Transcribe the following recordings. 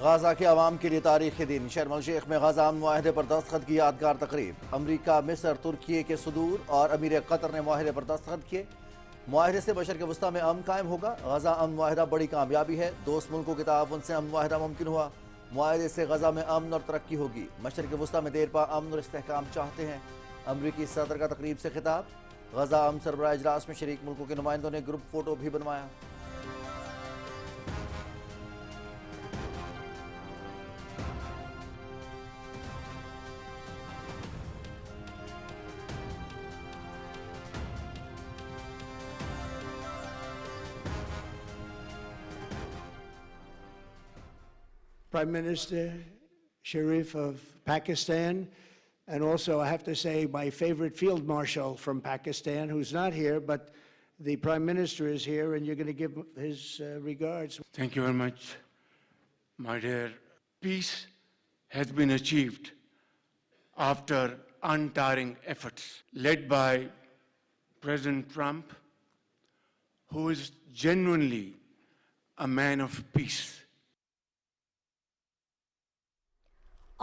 غزہ کے عوام کے لیے تاریخی دن، شرم الشیخ میں غزہ امن معاہدے پر دستخط کی یادگار تقریب۔ امریکہ، مصر، ترکی کے صدور اور امیر قطر نے معاہدے پر دستخط کیے۔ معاہدے سے مشرق وسطیٰ میں امن قائم ہوگا۔ غزہ امن معاہدہ بڑی کامیابی ہے، دوست ملکوں کے تعاون سے امن معاہدہ ممکن ہوا۔ معاہدے سے غزہ میں امن اور ترقی ہوگی۔ مشرق وسطیٰ میں دیر پا امن اور استحکام چاہتے ہیں۔ امریکی صدر کا تقریب سے خطاب۔ غزہ امن سربراہ اجلاس میں شریک ملکوں کے نمائندوں نے گروپ فوٹو بھی بنوایا۔ Prime Minister Sharif of Pakistan, and also I have to say my favorite Field Marshal from Pakistan, who's not here, but the Prime Minister is here, and you're going to give his regards. Thank you very much, my dear. Peace has been achieved after untiring efforts led by President Trump, who is genuinely a man of peace.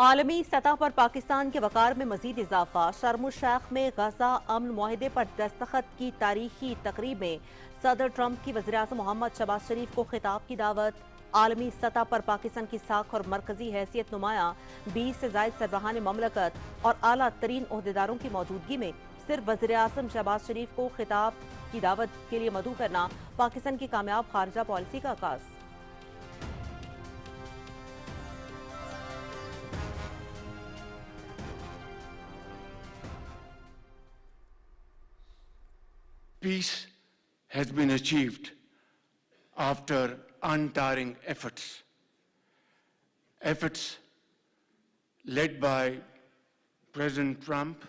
عالمی سطح پر پاکستان کے وقار میں مزید اضافہ۔ شرم الشیخ میں غزہ امن معاہدے پر دستخط کی تاریخی تقریب میں صدر ٹرمپ کی وزیراعظم محمد شہباز شریف کو خطاب کی دعوت۔ عالمی سطح پر پاکستان کی ساکھ اور مرکزی حیثیت نمایاں 20 سے زائد سربراہان مملکت اور اعلیٰ ترین عہدیداروں کی موجودگی میں صرف وزیراعظم شہباز شریف کو خطاب کی دعوت کے لیے مدعو کرنا پاکستان کی کامیاب خارجہ پالیسی کا عکاس۔ Peace has been achieved after untiring efforts. Efforts led by President Trump,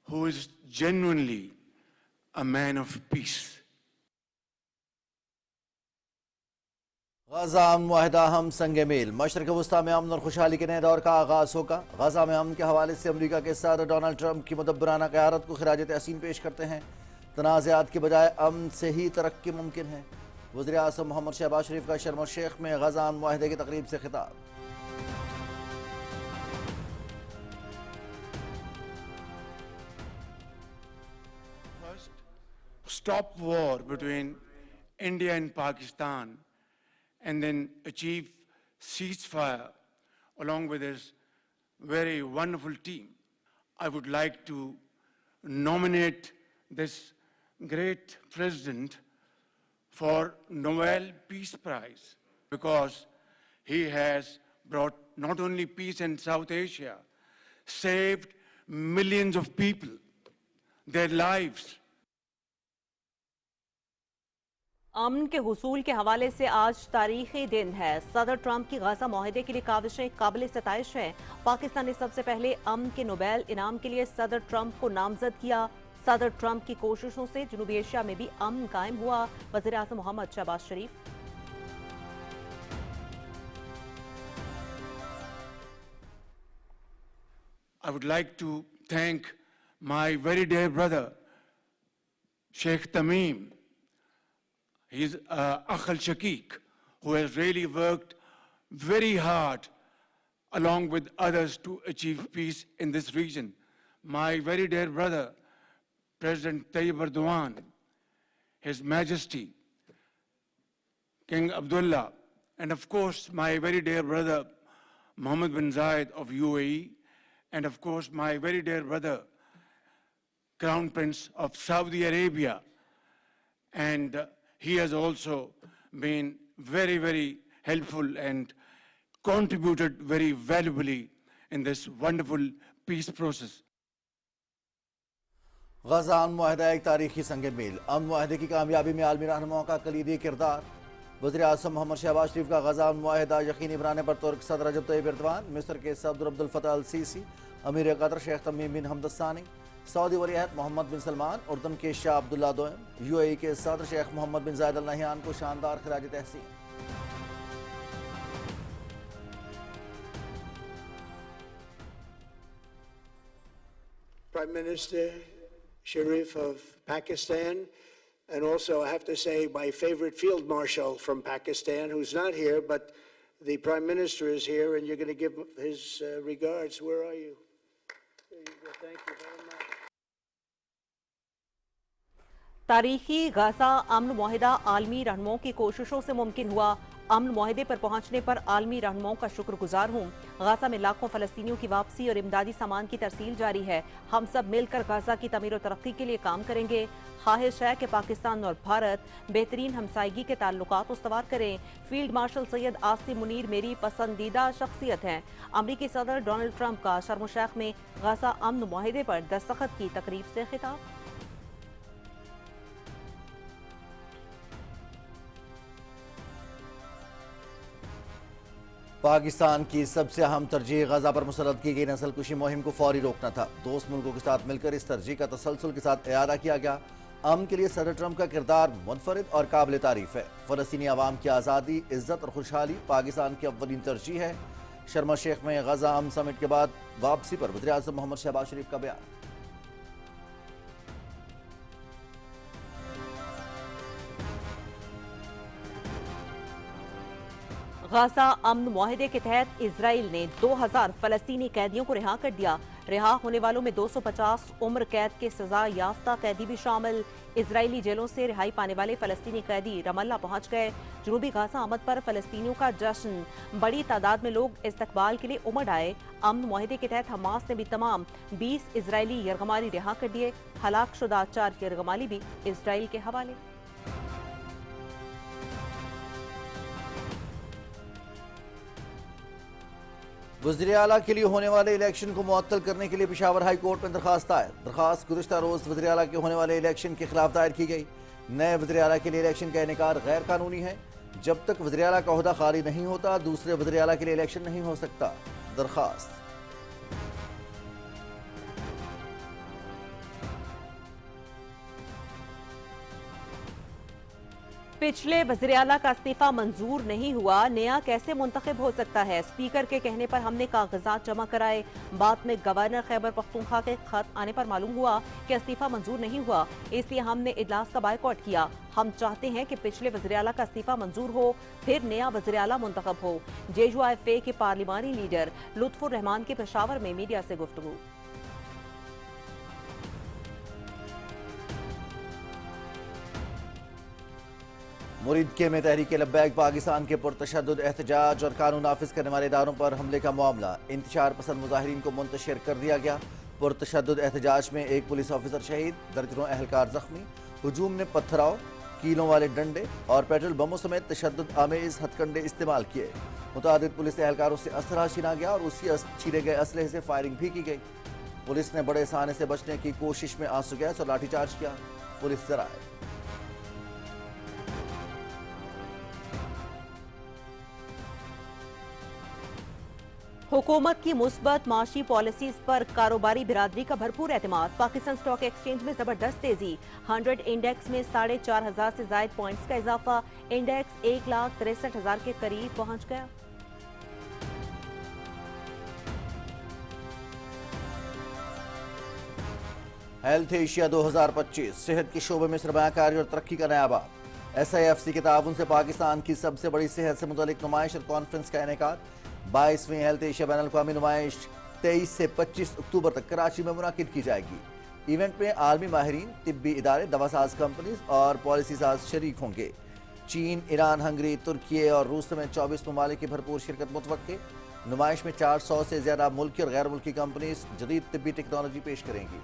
who is genuinely a man of peace. Gaza امن معاہدہ ہم سنگ میل۔ مشرق وسطیٰ میں امن اور خوشحالی کے نئے دور کا آغاز ہوگا۔ غزہ میں امن کے حوالے سے امریکہ کے صدر ڈونلڈ ٹرمپ کی مدبرانہ قیادت کو خراج تحسین پیش کرتے ہیں۔ تنازعات کی بجائے امن سے ہی ترقی ممکن ہے۔ وزیراعظم محمد شہباز شریف کا شرم الشیخ میں غزہ امن معاہدے کی تقریب سے خطاب۔ First, stop war between India and Pakistan, and then achieve ceasefire along with his very wonderful team. I would like to nominate this great president for Nobel Peace Prize, because he has brought not only peace in South Asia, saved millions of people, their lives. امن کے حصول کے حوالے سے آج تاریخی دن ہے۔ صدر ٹرمپ کی غزہ معاہدے کے لیے کاوشیں قابل ستائش ہیں۔ پاکستان نے سب سے پہلے امن کے نوبیل انعام کے لیے صدر ٹرمپ کو نامزد کیا۔ صدر ٹرمپ کی کوششوں سے جنوبی ایشیا میں بھی امن قائم ہوا۔ وزیر اعظم محمد شہباز شریف۔ I would like to thank my very dear brother, Sheikh Tamim. He's Akh al-Shaqiq, who has really worked very hard along with others to achieve peace in this region. My very dear brother, President Tayyip Erdogan, His Majesty, King Abdullah, and of course my very dear brother, Mohammed bin Zayed of UAE, and of course my very dear brother, Crown Prince of Saudi Arabia. And he has also been very, very helpful and contributed very valuably in this wonderful peace process. Gaza امن معاہدہ ایک تاریخی سنگ میل۔ امن معاہدے کی کامیابی میں عالمی رہنماؤں کا کلیدی کردار۔ وزیر اعظم محمد شہباز شریف کا غزہ امن معاہدہ یقینی بنانے پر ترک صدر رجب طیب ایردوان، مصر کے صدر عبد الفتاح السیسی، امیر قطر شیخ تمیم بن حمد الثانی، سعودی ولی عہد محمد بن سلمان، اردن کے شاہ عبداللہ دوئم، یو اے ای کے صدر شیخ محمد بن زائد ال نہیان کو شاندار خراج تحسین۔ Prime Minister Sharif of Pakistan, and also I have to say my favorite Field Marshal from Pakistan, who's not here, but The Prime Minister is here, and you're going to give his regards. Where are you? There you go. Thank you very much. तारीखी Gaza अमन मुआहिदा आलमी रहनुमाओं की कोशिशों से मुमकिन हुआ। अमन मुआहिदे पर पहुंचने पर आलमी रहनुमाओं का शुक्रगुजार हूं। गाजा में लाखों फलस्तीनियों की वापसी और इमदादी सामान की तरसील जारी है। हम सब मिलकर गाजा की तमीर और तरक्की के लिए काम करेंगे। ख्वाहिश है कि पाकिस्तान और भारत बेहतरीन हमसायगी के ताल्लुकात उस्तवार करें। फील्ड मार्शल सैयद आसिम मुनीर मेरी पसंदीदा शख्सियत हैं। अमरीकी सदर डोनाल्ड ट्रंप का शर्म शेख में गाजा अमन मुआहिदे पर दस्तखत की तकरीब से खिताब। पाकिस्तान की सबसे अहम तरजीह गजा पर मुसल्लत की गई नस्ल कुशी मुहिम को फौरी रोकना था। दोस्त मुल्कों के साथ मिलकर इस तरजीह का तसलसल के साथ इयादा किया गया। अमन के लिए सदर ट्रंप का किरदार मुनफरिद और काबिल तारीफ है। फलस्तीनी आवाम की आज़ादी, इज्जत और खुशहाली पाकिस्तान की अव्वलीन तरजीह है। शर्म शेख में गजा अमन समिट के बाद वापसी पर वज़ीर आज़म मोहम्मद शहबाज शरीफ का बयान। गाजा अमन मुआहिदे के तहत इजराइल ने 2000 फलस्तीनी कैदियों को रिहा कर दिया। रिहा होने वालों में 250 उम्र कैद के सजा याफ्ता कैदी भी शामिल। इजरायली जेलों से रिहाई पाने वाले फलस्तीनी कैदी रमल्ला पहुंच गए। जनूबी गाजा आमद पर फलस्तीनियों का जश्न। बड़ी तादाद में लोग इस्तकबाल के लिए उमड़ आए। अमन मुआहिदे के तहत हमास ने भी तमाम 20 इजरायली यरगमाली रिहा कर दिए। हलाक शुदा 4 यरगमाली भी इजराइल के हवाले। वज़ीर आला के लिए होने वाले इलेक्शन को मुअत्तल करने के लिए पेशावर हाई कोर्ट में दरखास्त दायर। दरखास्त गुज़िश्ता रोज़ वज़ीर आला के होने वाले इलेक्शन के खिलाफ दायर की गई। नए वज़ीर आला के लिए इलेक्शन का इनकार गैर कानूनी है। जब तक वज़ीर आला का ओहदा खाली नहीं होता दूसरे वज़ीर आला के लिए इलेक्शन नहीं हो सकता। दरखास्त पिछले वज़ीर आला का इस्तीफा मंजूर नहीं हुआ, नया कैसे मुंतखब हो सकता है? स्पीकर के कहने पर हमने कागजात जमा कराए। बाद में गवर्नर खैबर पख्तूनख्वा के खत आने पर मालूम हुआ कि इस्तीफा मंजूर नहीं हुआ, इसलिए हमने इजलास का बायकॉट किया। हम चाहते हैं कि पिछले वज़ीर आला का इस्तीफा मंजूर हो, फिर नया वज़ीर आला मुंतखब हो। JUIF के पार्लिमानी लीडर लुत्फुर रहमान के पेशावर में मीडिया से गुफ्तगू। मुरीद के में तहरीक लब्बैक पाकिस्तान के पुरतशद्दुद एहतजाज और कानून नाफिज करने वाले इदारों पर हमले का मामला। इंतशार पसंद मुजाहिरीन को मुंतशिर कर दिया गया। पुरतशद्दुद एहतजाज में एक पुलिस ऑफिसर शहीद, दर्जनों अहलकार जख्मी। हुजूम ने पत्थराव, कीलों वाले डंडे और पेट्रोल बमों समेत तशद्दुद आमेज हथकंडे इस्तेमाल किए। मुतादिद पुलिस एहलकारों से असलहा छीना गया और उसी छीने गए असलहे से फायरिंग भी की गई। पुलिस ने बड़े साने से बचने की कोशिश में आंसू गैस और लाठीचार्ज किया। पुलिस जराए हुकूमत की मुस्बत माशी पॉलिसीज पर कारोबारी बिरादरी का भरपूर एतमाद। पाकिस्तान स्टॉक एक्सचेंज में जबरदस्त तेजी। 100 इंडेक्स में 4,500 से जायद पॉइंट्स का इजाफा। इंडेक्स 1,63,000 के करीब पहुंच गया। हेल्थ एशिया 2025 सेहत के शोबे में सरमायाकारी और तरक्की का नया बाब। SIFC के ताउन से पाकिस्तान की सबसे बड़ी सेहत से मुतालिक नुमाइश और कॉन्फ्रेंस का इनेकाद। 22वीं हेल्थ एशिया बैनुल अक़वामी नुमाइश 23 से 25 अक्टूबर तक कराची में मुनाकिद की जाएगी। इवेंट में आलमी माहिरीन, तिब्बी इदारे, दवासाज कंपनीज और पॉलिसी साज शरीक होंगे। चीन, ईरान, हंगरी, तुर्की और रूस समेत 24 ममालिक की भरपूर शिरकत मुतवक्के। नुमाइश में 400 से ज्यादा मुल्की और गैर मुल्की कंपनीज जदीद तिब्बी टेक्नोलॉजी पेश करेंगी।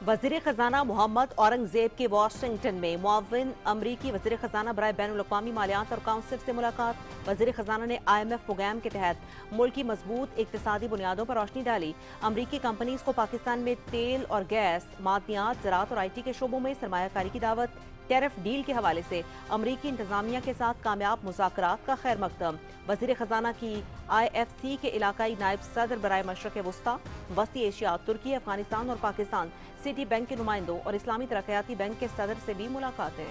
वज़ीर खजाना मोहम्मद औरंगजेब की वाशिंगटन में मुआविन अमरीकी वज़ीर खजाना बराए बैनुल अक़वामी मालियात और काउंसिल से मुलाकात। वज़ीर खजाना ने IMF प्रोग्राम के तहत मुल्क की मजबूत इक़्तिसादी बुनियादों पर रोशनी डाली। अमरीकी कंपनीज को पाकिस्तान में तेल और गैस, मादनियात, ज़राअत और IT के शोबों में सरमायाकारी की दावत। टैरिफ डील के हवाले से अमरीकी इंतजामिया के साथ कामयाब मुज़ाकरात का खैर मकदम। वज़ीर खजाना की IFC के इलाकाई नायब सदर बराए मशरक़ वस्ता, वसी एशिया, तुर्की, अफगानिस्तान और पाकिस्तान, सिटी बैंक के नुमाइंदों और इस्लामी तरक्याती बैंक के सदर से भी मुलाकातें।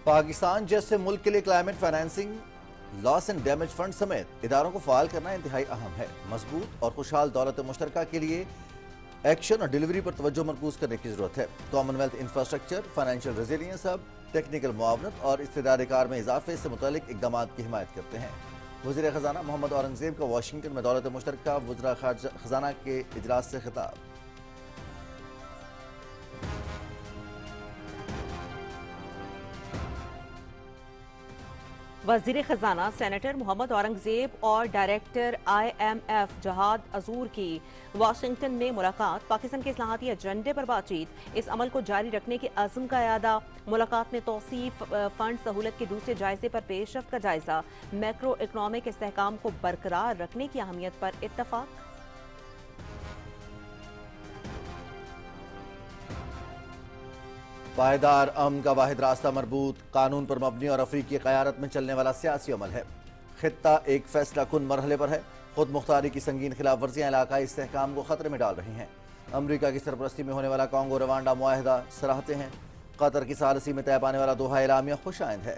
पाकिस्तान जैसे मुल्क के लिए climate financing loss and damage fund समेत इदारों को फाल करना इंतहाई अहम है। मजबूत और खुशहाल दौलत मुश्तरका के लिए एक्शन और डिलीवरी पर तवज्जो मरकूज करने की जरूरत है। Commonwealth infrastructure, financial resilience hub, technical मुआवनत और इस्तेदाद कार में इजाफे से मुतालिक इकदाम की हिमायत करते हैं। वज़ीर ख़जाना मोहम्मद औरंगज़ेब का वाशिंगटन में दौलत मुश्तरका वज़रा ख़जाना के इजलास से खिताब। वज़ीर ख़जाना सेनेटर मोहम्मद औरंगज़ेब और डायरेक्टर IMF जहाद अजूर की वाशिंगटन में मुलाकात, पाकिस्तान के इस्लाहाती एजेंडे पर बातचीत, इस अमल को जारी रखने के अज़्म का यादा। मुलाकात में तौसीफ फंड सहूलत के दूसरे जायजे पर पेशरफ्त का जायजा, मैक्रो इकनॉमिक इस्तेहकाम को बरकरार रखने की अहमियत पर इत्तफाक। पायदार अमन का वाहिद रास्ता मरबूत, कानून पर मबनी और अफ्रीकी क़यादत में चलने वाला सियासी अमल है। खित्ता एक फैसला कुन मरहले पर है। खुद मुख्तारी की संगीन खिलाफ वर्जियाँ इलाकाई इस्तेहकाम को खतरे में डाल रही हैं। अमरीका की सरपरस्ती में होने वाला कांगो रवांडा मुआहदा सराहते हैं। कतर की सालसी में तय पाने वाला दोहा एलामिया खुश आइंद है।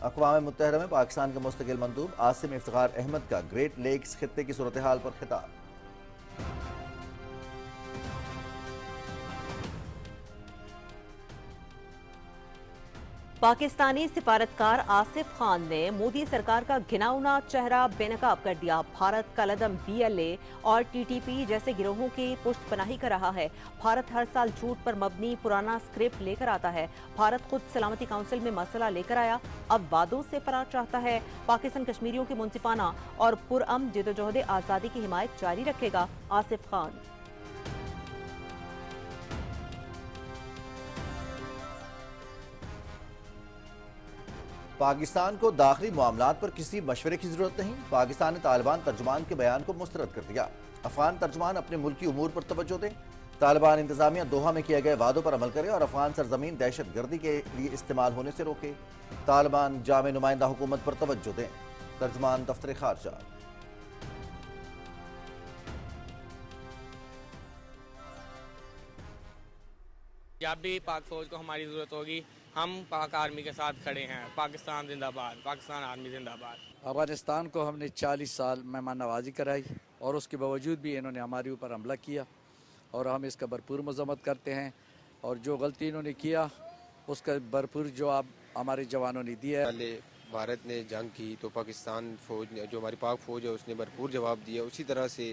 अक़वाम मुत्तहिदा में पाकिस्तान के मुस्तकिल मंदूब आसिम इफ्तिखार अहमद का ग्रेट लेक्स खित्ते की सूरत हाल पर खिताब। पाकिस्तानी सिफारतकार आसिफ खान ने मोदी सरकार का घिनौना चेहरा बेनकाब कर दिया। भारत का लदम BLA और TTP जैसे गिरोहों की पुष्ट पनाही कर रहा है। भारत हर साल झूठ पर मबनी पुराना स्क्रिप्ट लेकर आता है। भारत खुद सलामती काउंसिल में मसला लेकर आया, अब वादों से फरार चाहता है। पाकिस्तान कश्मीरियों की मुंसिफाना और पुरअमन जदोजहद आज़ादी की हिमायत जारी रखेगा। आसिफ खान। पाकिस्तान को दाखिली मामलात पर किसी मशवरे की जरूरत नहीं। पाकिस्तान ने तालिबान तर्जुमान के बयान को मुस्तरद कर दिया। अफगान तर्जुमान अपने मुल्की उमूर पर तवज्जो दें। तालिबान इंतजामिया दोहा में किए गए वादों पर अमल करे और अफगान सरजमीन दहशत गर्दी के लिए इस्तेमाल होने से रोके। तालिबान जामे नुमाइंदा हुकूमत पर तवज्जो दें। तर्जुमान दफ्तर खारजा। जब भी पाक फौज को हमारी ज़रूरत होगी, हम पाक आर्मी के साथ खड़े हैं। पाकिस्तान जिंदाबाद, पाकिस्तान आर्मी जिंदाबाद। अफगानिस्तान को हमने 40 साल मेहमान नवाजी कराई और उसके बावजूद भी इन्होंने हमारे ऊपर हमला किया और हम इसका भरपूर मजम्मत करते हैं। और जो गलती इन्होंने किया उसका भरपूर जवाब हमारे जवानों ने दिया है। पहले भारत ने जंग की तो पाकिस्तान फौज ने, जो हमारी पाक फौज है, उसने भरपूर जवाब दिया। उसी तरह से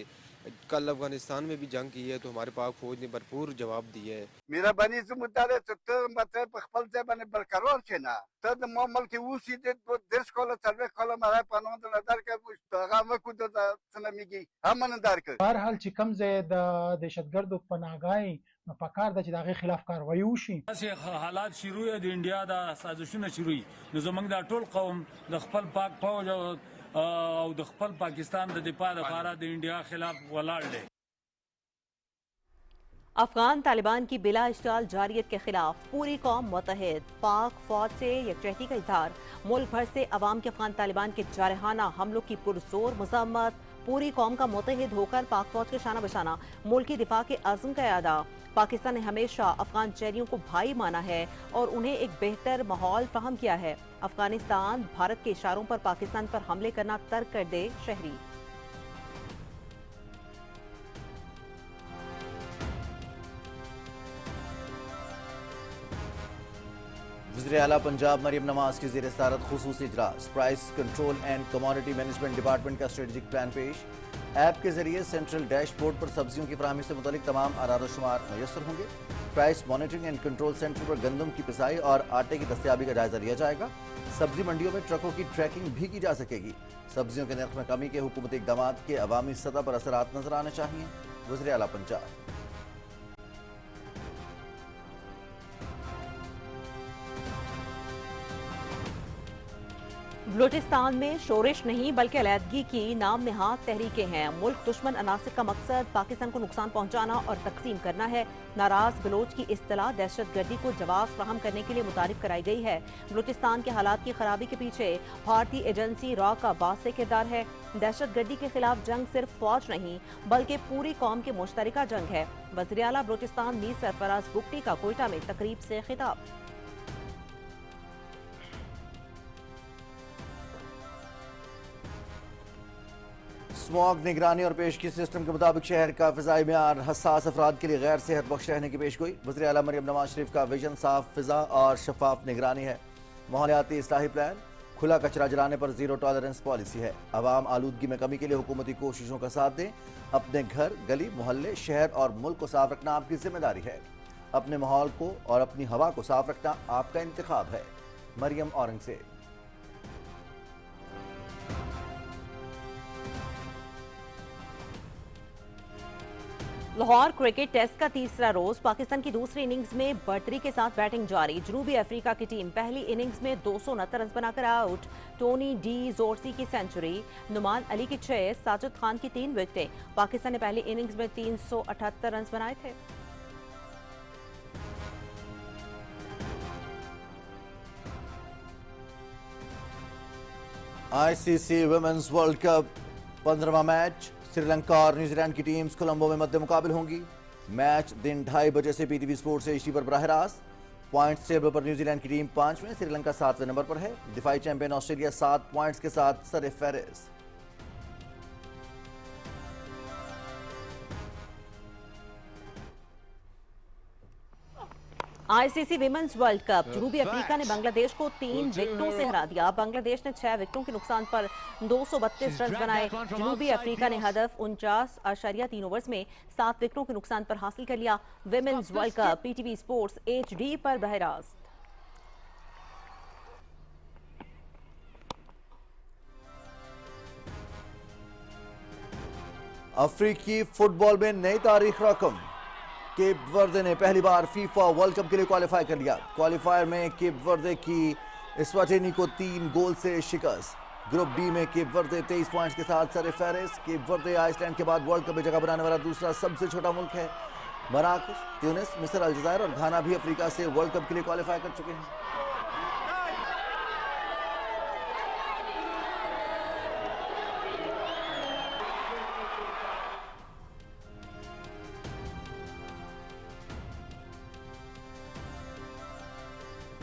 कल अफगानिस्तान में भी जंग की है तो हमारे पाक फौज ने भरपूर जवाब दिया है। मेरा बनी से मुद्दा है तो मतलब पखपल से बने बरकरार छे ना तद मोमल के उसी दे देश को सर्वे कॉल मारा पनो दलदार के पैगाम को सलामीगी हम मनदार के هر حال چې کم ځای د دهشتګردو پناهګاهي نو پکار د چې دغه خلاف کاروایی وشي. داسې حالات شروع د انډیا د سازشونه شروع نو زمونږ د ټول قوم د خپل پاک فوج او د خپل پاکستان د دفاع لپاره د انډیا خلاف ولاړ دي. अफगान तालिबान की बिला इश्ताल जारियत के खिलाफ पूरी कौम मुतहद, पाक फौज से यकजहती का इजहार। मुल्क भर से अवाम के अफगान तालिबान के जारहाना हमलों की पुरजोर मजम्मत। पूरी कौम का मुतहद होकर पाक फौज के शाना बशाना मुल्क की दिफा के अज़्म का यादा। पाकिस्तान ने हमेशा अफगान शहरियों को भाई माना है और उन्हें एक बेहतर माहौल फराहम किया है। अफगानिस्तान भारत के इशारों पर पाकिस्तान पर हमले करना तर्क कर दे। शहरी वज़ीर आला पंजाब मरियम नवाज की ज़ेर सदारत खुसूसी इजलास। Price control and commodity management department का स्ट्रेटजिक प्लान पेश। ऐप के जरिए सेंट्रल डैशबोर्ड पर सब्जियों की फराहमी से मुतालिक तमाम आरादोशुमार मुयस्सर होंगे। Price monitoring and control centre पर गंदम की पिसाई और आटे की दस्तयाबी का जायजा लिया जाएगा। सब्जी मंडियों में ट्रकों की ट्रैकिंग भी की जा सकेगी। सब्जियों के नर्ख में कमी के हुकूमती इक़दाम के अवामी सतह पर असरात नजर आने चाहिए। वज़ीर आला पंजाब। बलूचिस्तान में शोरिश नहीं बल्कि अलहदगी की नाम नहाद तहरीकें हैं। मुल्क दुश्मन अनासिर का मकसद पाकिस्तान को नुकसान पहुंचाना और तकसीम करना है। नाराज बलोच की इस्तिलाह दहशत गर्दी को जवाब फराहम करने के लिए मुतारिफ कराई गई है। बलूचिस्तान के हालात की खराबी के पीछे भारतीय एजेंसी रॉ का वाज़ेह किरदार है। दहशत गर्दी के खिलाफ जंग सिर्फ फौज नहीं बल्कि पूरी कौम की मुश्तरका जंग है। वज़ीर आला बलूचिस्तान मीर सरफराज बुगटी का कोयटा में तकरीब से खिताब। اسموگ نگرانی اور پیشگی سسٹم کے مطابق شہر کا فضائی معیار حساس افراد کے لیے غیر صحت بخش رہنے کی پیشگوئی. وزیر اعلیٰ مریم نواز شریف کا ویژن صاف فضا اور شفاف نگرانی ہے. ماحولیاتی اصلاحی پلان, کھلا کچرا جلانے پر زیرو ٹالرنس پالیسی ہے. عوام آلودگی میں کمی کے لیے حکومتی کوششوں کا ساتھ دیں. اپنے گھر, گلی, محلے, شہر اور ملک کو صاف رکھنا آپ کی ذمہ داری ہے. اپنے ماحول کو اور اپنی ہوا کو صاف رکھنا آپ کا انتخاب ہے. مریم اورنگ سے لاہور کرکٹ ٹیسٹ کا تیسرا روز پاکستان کی دوسری اننگز میں برتری کے ساتھ بیٹنگ جاری. جنوبی افریقہ کی ٹیم پہلی اننگز میں 269 رنز بنا کر آؤٹ. ٹونی ڈی زورسی کی سینچری, نعمان علی کی 6, ساجد خان کی 3 وکٹیں. پاکستان نے پہلی اننگز میں 378 رنز بنائے تھے. آئی سی سی women's world cup 15واں match. Sri Lanka اور نیوزی لینڈ کی ٹیمز کولمبو میں مد مقابل ہوں گی. میچ دن 2:30 بجے سے P T V sports H D پر براہ راست. پوائنٹس ٹیبل پر نیوزی لینڈ کی ٹیم 5 میں, سری لنکا 7ویں نمبر پر ہے. دفاعی چیمپئن آسٹریلیا 7 پوائنٹس کے ساتھ سر فہرست. آئی سی سی ویمنز ورلڈ کپ. جنوبی افریقہ نے بنگلہ دیش کو 3 وکٹوں سے ہرا دیا. بنگلہ دیش نے 6 وکٹوں کے نقصان پر 232 رنز بنائے. جنوبی افریقہ نے ہدف 49.3 اوورز میں 7 وکٹوں کے نقصان پر حاصل کر لیا. Women's world cup P T V sports H D پر براہ راست. افریقی فٹ بال میں نئی تاریخ رقم. کیپ وردے نے پہلی بار فیفا ورلڈ کپ کے لیے کوالیفائی کر لیا. کوالیفائر میں کیپ وردے کی اسواٹینی کو 3 گول سے شکست. گروپ بی میں کیپ وردے 23 پوائنٹس کے ساتھ سر فہرست. کیپ وردے آئس لینڈ کے بعد ورلڈ کپ میں جگہ بنانے والا دوسرا سب سے چھوٹا ملک ہے. مراکش, تیونس, مصر, الجزائر اور گھانا بھی افریقہ سے ورلڈ کپ کے لیے کوالیفائی کر چکے ہیں.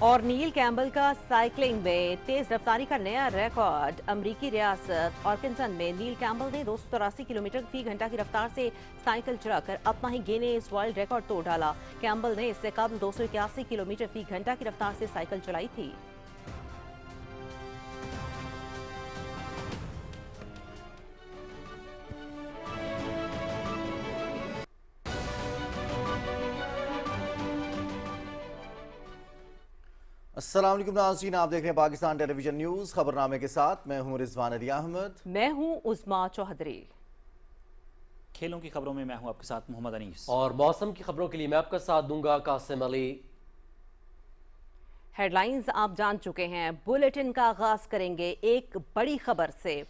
اور نیل کیمبل کا سائیکلنگ میں تیز رفتاری کا نیا ریکارڈ. امریکی ریاست آرکنسن میں نیل کیمبل نے 283 کلومیٹر فی گھنٹہ کی رفتار سے سائیکل چلا کر اپنا ہی گینیز ورلڈ ریکارڈ توڑ ڈالا. کیمبل نے اس سے قبل 281 کلومیٹر فی گھنٹہ کی رفتار سے سائیکل چلائی تھی. السلام علیکم ناظرین, آپ دیکھ رہے ہیں پاکستان ٹیلی ویژن نیوز. خبرنامے کے ساتھ میں ہوں رضوان علی احمد. میں ہوں عظما چوہدری. کھیلوں کی خبروں میں ہوں آپ کے ساتھ محمد انیس. اور موسم کی خبروں کے لیے میں آپ کا ساتھ دوں گا قاسم علی. ہیڈ لائنز آپ جان چکے ہیں. بلیٹن کا آغاز کریں گے ایک بڑی خبر سے.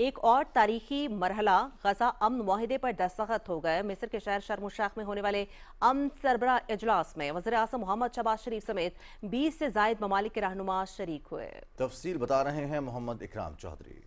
ایک اور تاریخی مرحلہ, غزہ امن معاہدے پر دستخط ہو گئے. مصر کے شہر شرم الشیخ میں ہونے والے امن سربراہ اجلاس میں وزیر اعظم محمد شہباز شریف سمیت 20 سے زائد ممالک کے رہنما شریک ہوئے. تفصیل بتا رہے ہیں محمد اکرام چوہدری.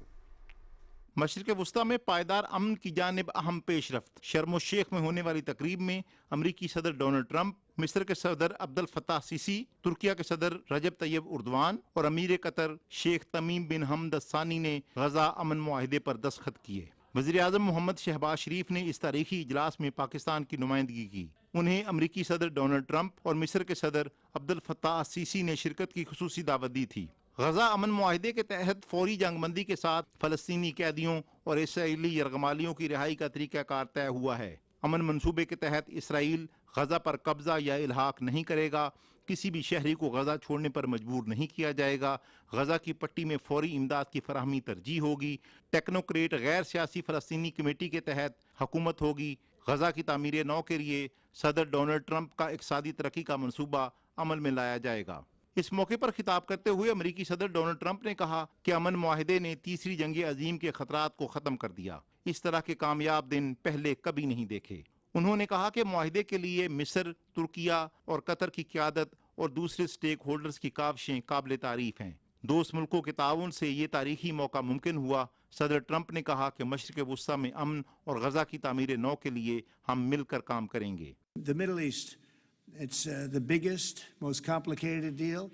مشرق وسطیٰ میں پائیدار امن کی جانب اہم پیش رفت. شرم الشیخ میں ہونے والی تقریب میں امریکی صدر ڈونلڈ ٹرمپ, مصر کے صدر عبد الفتاح سیسی, ترکیہ کے صدر رجب طیب اردوان اور امیر قطر شیخ تمیم بن حمد الثانی نے غزہ امن معاہدے پر دستخط کیے. وزیر اعظم محمد شہباز شریف نے اس تاریخی اجلاس میں پاکستان کی نمائندگی کی. انہیں امریکی صدر ڈونلڈ ٹرمپ اور مصر کے صدر عبد الفتاح سیسی نے شرکت کی خصوصی دعوت دی تھی. غزہ امن معاہدے کے تحت فوری جنگ بندی کے ساتھ فلسطینی قیدیوں اور اسرائیلی یرغمالیوں کی رہائی کا طریقہ کار طے ہوا ہے. امن منصوبے کے تحت اسرائیل غزہ پر قبضہ یا الحاق نہیں کرے گا. کسی بھی شہری کو غزہ چھوڑنے پر مجبور نہیں کیا جائے گا. غزہ کی پٹی میں فوری امداد کی فراہمی ترجیح ہوگی. ٹیکنوکریٹ غیر سیاسی فلسطینی کمیٹی کے تحت حکومت ہوگی. غزہ کی تعمیر نو کے لیے صدر ڈونلڈ ٹرمپ کا اقتصادی ترقی کا منصوبہ عمل میں لایا جائے گا. اس موقع پر خطاب کرتے ہوئے امریکی صدر ڈونلڈ ٹرمپ نے کہا کہ امن معاہدے نے تیسری جنگ عظیم کے خطرات کو ختم کر دیا. اس طرح کے کامیاب دن پہلے کبھی نہیں دیکھے. انہوں نے کہا کہ معاہدے کے لیے مصر, ترکیہ اور قطر کی قیادت اور دوسرے سٹیک ہولڈرز کی کاوشیں قابل تعریف ہیں. دوست ملکوں کے تعاون سے یہ تاریخی موقع ممکن ہوا. صدر ٹرمپ نے کہا کہ مشرق وسطیٰ میں امن اور غزہ کی تعمیر نو کے لیے ہم مل کر کام کریں گے. The Middle East, it's the biggest, most complicated deal.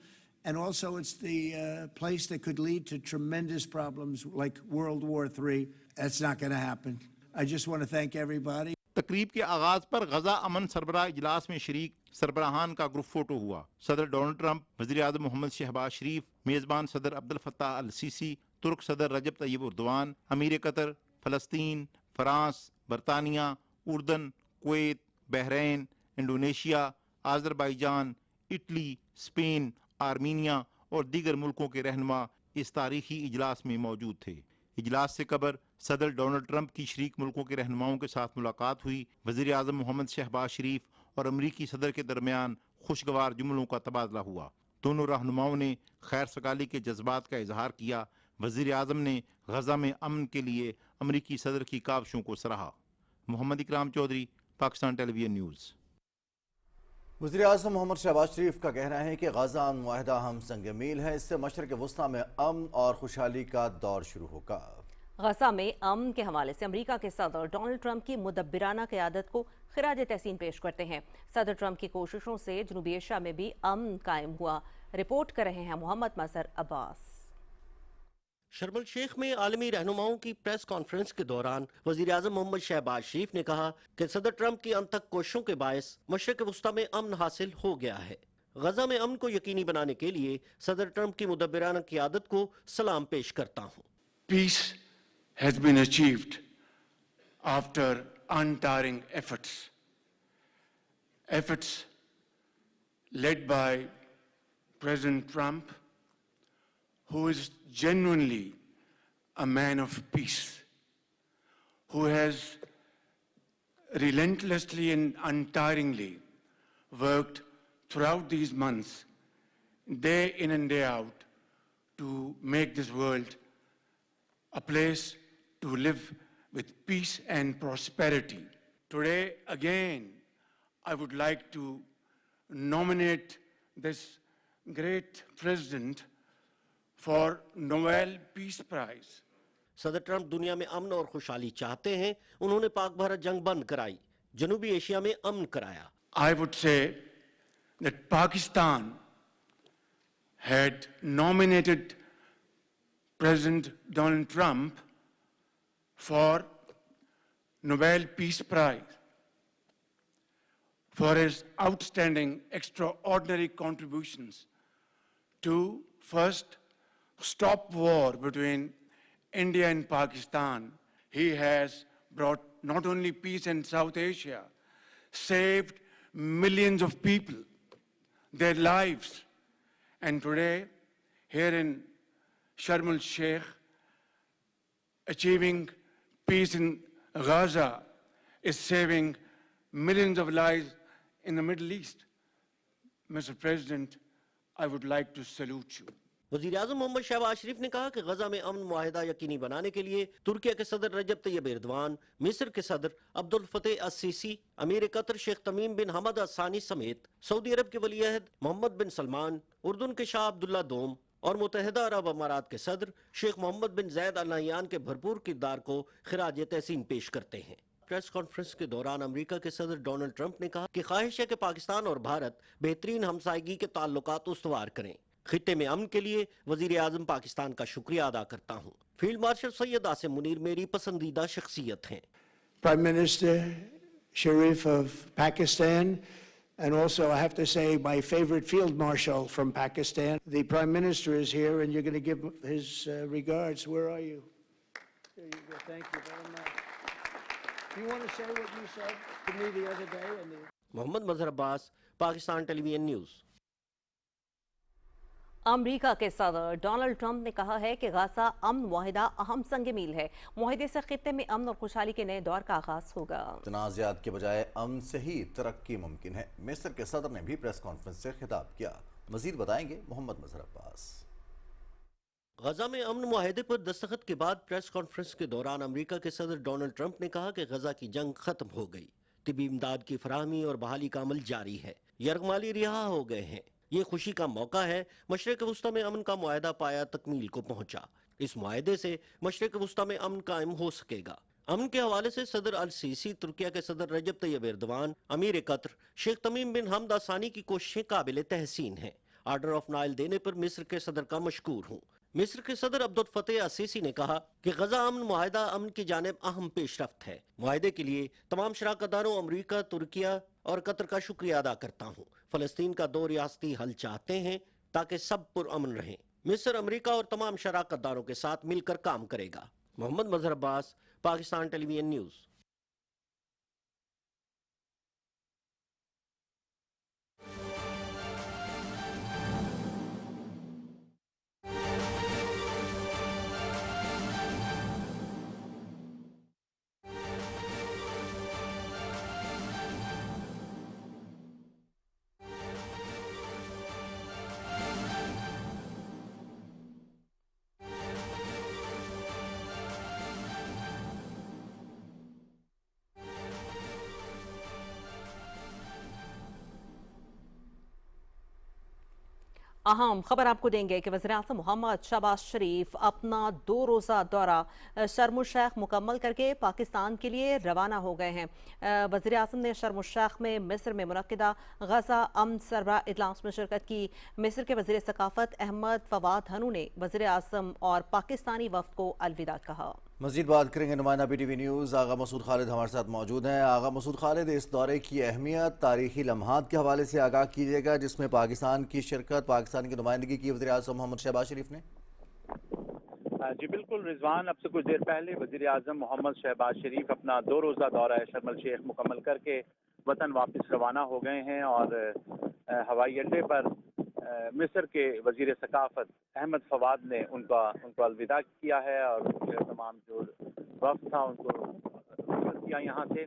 And also, it's the place that could lead to tremendous problems like World War III. That's not going to happen. I just want to thank everybody. तकरीब के आगाज पर गजा अमन सरबराह इजलास में शरीक सरबराहान का group photo हुआ। सदर डोनाल्ड ट्रंप, वज़ीर आज़म मोहम्मद शहबाज शरीफ, मेज़बान सदर अब्दुल फत्ताह अल सीसी, तुर्क सदर रजब तय्यब उर्दवान, अमीर कतर, फ़लस्तीन, फ्रांस, बरतानिया, उर्दन, Kuwait, Bahrain, Indonesia, Azerbaijan, Italy, Spain, Armenia और दीगर मुल्कों के रहनुमा इस तारीखी इजलास में मौजूद थे। इजलास से कबर सदर डोनाल्ड ट्रंप की शरीक मुल्कों के रहनुमाओं के साथ मुलाकात हुई। वज़ीर आज़म मोहम्मद शहबाज शरीफ और अमरीकी सदर के दरमियान खुशगवार जुमलों का तबादला हुआ। दोनों रहनुमाओं ने खैर सगाली के जज्बात का इजहार किया। वज़ीर आज़म ने गजा में अमन के लिए अमरीकी सदर की काविशों को सराहा। मोहम्मद इकराम चौधरी, पाकिस्तान टेलीविजन न्यूज़। वज़ीर आज़म मोहम्मद शहबाज शरीफ का कहना है कि गजा मुआहदा हम संग मील है, इससे मशरक़ वस्ता में अमन और खुशहाली का दौर शुरू होगा। गजा में अमन के हवाले से अमेरिका के सदर डोनाल्ड ट्रंप की मुदब्बिराना क़यादत को खिराज तहसीन पेश करते हैं। सदर ट्रंप की कोशिशों से जनूबी एशिया में भी अमन कायम हुआ। रिपोर्ट कर रहे हैं मोहम्मद मजहर अब्बास। शर्म शेख में आलमी रहनुमाओं की प्रेस कॉन्फ्रेंस के दौरान वज़ीर आज़म मोहम्मद शहबाज शरीफ ने कहा कि सदर ट्रंप की अनथक कोशिशों के बायस मशरक़ वस्ता में अमन हासिल हो गया है। गजा में अमन को यकीनी बनाने के लिए सदर ट्रंप की मुदब्बिराना क़यादत को सलाम पेश करता हूँ। Peace has been achieved after untiring efforts led by President Trump, who is genuinely a man of peace, who has relentlessly and untiringly worked throughout these months, day in and day out, to make this world a place to live with peace and prosperity. Today, again, I would like to nominate this great president for Nobel Peace Prize. सदर Trump दुनिया में अमन और खुशहाली चाहते हैं। उन्होंने पाक भारत जंग बंद कराई, जनूबी एशिया में अमन कराया। I would say that Pakistan had nominated President Donald Trump for Nobel Peace Prize for his outstanding, extraordinary contributions to first stop war between India and Pakistan. He has brought not only peace in South Asia, saved millions of people, their lives. And today, here in Sharm el-Sheikh, achieving peace in Gaza is saving millions of lives in the Middle East. Mr. President, I would like to salute you. वज़ीर आज़म मोहम्मद शहबाज शरीफ ने कहा कि गजा में अमन मुआहिदा यकीनी बनाने के लिए तुर्किया के सदर रजब तय्यब एर्दवान, मिस्र के सदर अब्दुल फतेह अस-सीसी, अमीर कतर शेख तमीम बिन हमद अल-सानी समेत सऊदी अरब के वली अहद मोहम्मद बिन सलमान, उर्दन के शाह अब्दुल्ला दोम और मुत्तहिदा अरब अमारात के सदर शेख मोहम्मद बिन जैद अल नहयान के भरपूर किरदार को खिराज तहसीन पेश करते हैं। प्रेस कॉन्फ्रेंस के दौरान अमेरिका के सदर डोनाल्ड ट्रंप ने कहा कि ख्वाहिश है कि पाकिस्तान और भारत बेहतरीन हमसायगी के ताल्लुकात उस्तवार करें। खित्ते में अमन के लिए वजीर आजम पाकिस्तान का शुक्रिया अदा करता हूँ। फील्ड मार्शल सैयद आसिम मुनीर मेरी पसंदीदा शख्सियत हैं। Prime Minister Sharif of Pakistan, and also I have to say my favorite Field Marshal from Pakistan. The Prime Minister is here and you're going to give his regards. Where are you? There you go. Thank you very much. Do you want to say what you said to me the other day? Mohammad Mazhar Abbas, Pakistan television news. America के सदर Donald Trump ने कहा है कि Gaza अमन मुआहिदा अहम संग मील है। मुआहिदे से खित्ते में अमन और खुशहाली के नए दौर का आगाज होगा। तनाज़ात के बजाय अमन से ही तरक्की मुमकिन है। मिस्र के सदर ने भी प्रेस कॉन्फ्रेंस से खिताब किया। मजीद बताएंगे मोहम्मद मजहर अब्बास। गजा में अमन मुआहिदे पर दस्तखत के बाद प्रेस कॉन्फ्रेंस के दौरान अमेरिका के सदर डोनाल्ड ट्रंप ने कहा कि गजा की जंग खत्म हो गई, तिबी इमदाद की फराहमी और बहाली का अमल जारी है, यरगमाली रिहा हो गए हैं। ये खुशी का मौका है। मशरक़ वस्ता में अमन का मुआहिदा पाया तकमील को पहुंचा। इस मुआहिदे से मशरक़ वस्ता में अमन कायम हो सकेगा। अमन के हवाले से सदर अल सीसी, तुर्किया के सदर रजब तय्यब एर्दवान, अमीर कतर शेख तमीम बिन हमद अल सानी की कोशिशें काबिल तहसीन हैं। आर्डर ऑफ नाइल देने पर मिस्र के सदर का मशकूर हूँ। मिस्र के सदर अब्दुल फतेह असीसी ने कहा कि गजा अमन मुआहिदा अमन की जानिब अहम पेशरफ्त है। मुआहिदे के लिए तमाम शराकतदारों अमरीका, तुर्किया और कतर का शुक्रिया अदा करता हूँ। फलस्तीन का 2 रियासती हल चाहते हैं ताकि सब पुरअमन रहें। मिस्र अमरीका और तमाम शराकतदारों के साथ मिलकर काम करेगा। Mohammad Mazhar Abbas, Pakistan television news. अहम खबर आपको देंगे कि वज़ीर-ए-आज़म मोहम्मद शहबाज शरीफ अपना 2 रोज़ा दौरा शर्म शेख मुकम्मल करके पाकिस्तान के लिए रवाना हो गए हैं। वज़ीर-ए-आज़म ने शर्म शेख में मिस्र में मुनक्किदा गजा अमन सरबराह इजलास में शिरकत की। मिस्र के वज़ीर सकाफत अहमद फवाद हनू ने वज़ीर-ए-आज़म और पाकिस्तानी वफ़द को अलविदा कहा। मज़ीद बात करेंगे नुमाइंदा PTV न्यूज़ आगा मसूद खालिद हमारे साथ मौजूद हैं। आगा मसूद खालिद, इस दौरे की अहमियत, तारीखी लम्हात के हवाले से आगाह कीजिएगा जिसमें पाकिस्तान की शिरकत, पाकिस्तान की नुमाइंदगी की वज़ीर-ए-आज़म मोहम्मद शहबाज शरीफ ने। जी बिल्कुल रिजवान, अब से कुछ देर पहले वज़ीर-ए-आज़म मोहम्मद शहबाज शरीफ अपना 2 रोज़ा दौरा शर्म शेख मुकम्मल करके वतन वापस रवाना हो गए हैं और हवाई अड्डे पर मिस्र के वज़ीर सकाफत अहमद फवाद ने उनको अलविदा किया है और तमाम जो वफ़द था उनको किया यहाँ से।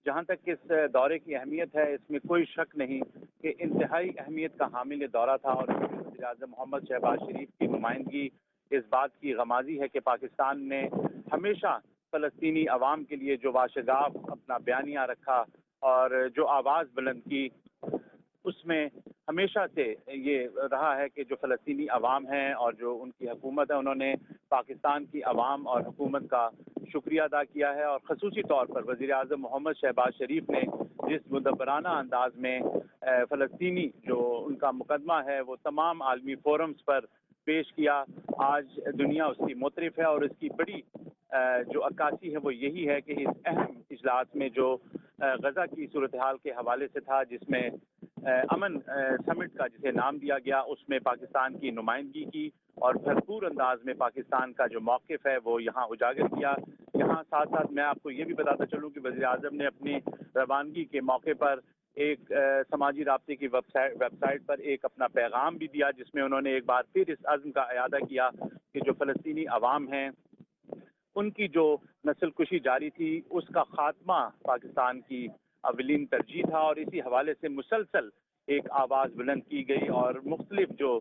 जहाँ तक इस दौरे की अहमियत है, इसमें कोई शक नहीं कि इंतहाई अहमियत का हामिल दौरा था और वज़ीर-ए-आज़म मोहम्मद शहबाज शरीफ की नुमाइंदगी इस बात की गमाज़ी है कि पाकिस्तान ने हमेशा फ़लस्तीनी अवाम के लिए जो वाशगाफ अपना बयानिया रखा और जो आवाज़ बुलंद की, उसमें हमेशा से ये रहा है कि जो फ़लस्तीनी अवाम हैं और जो उनकी हुकूमत है, उन्होंने पाकिस्तान की अवाम और हुकूमत का शुक्रिया अदा किया है। और ख़ुसूसी तौर पर वज़ीर-ए-आज़म मोहम्मद शहबाज शरीफ ने जिस मुदब्बराना अंदाज में फ़लस्तीनी जो उनका मुकदमा है वो तमाम आलमी फोरम्स पर पेश किया, आज दुनिया उसकी मुतरिफ है। और इसकी बड़ी जो अक्कासी है वो यही है कि इस अहम इजलास में जो गजा की सूरत हाल के हवाले से था, जिसमें अमन समिट का जिसे नाम दिया गया, उसमें पाकिस्तान की नुमाइंदगी की और भरपूर अंदाज में पाकिस्तान का जो मौक़िफ़ है वो यहाँ उजागर किया। यहाँ साथ साथ मैं आपको ये भी बताता चलूँ कि वज़ीर-ए-आज़म ने अपनी रवानगी के मौके पर एक समाजी राब्ते की वेबसाइट पर एक अपना पैगाम भी दिया, जिसमें उन्होंने एक बार फिर इस अज़्म का इयादा किया कि जो फ़लस्तीनी अवाम हैं उनकी जो नस्ल कुशी जारी थी उसका खात्मा पाकिस्तान की अवलीन तरजीह था। और इसी हवाले से मुसलसल एक आवाज़ बुलंद की गई और मुख्तलिफ जो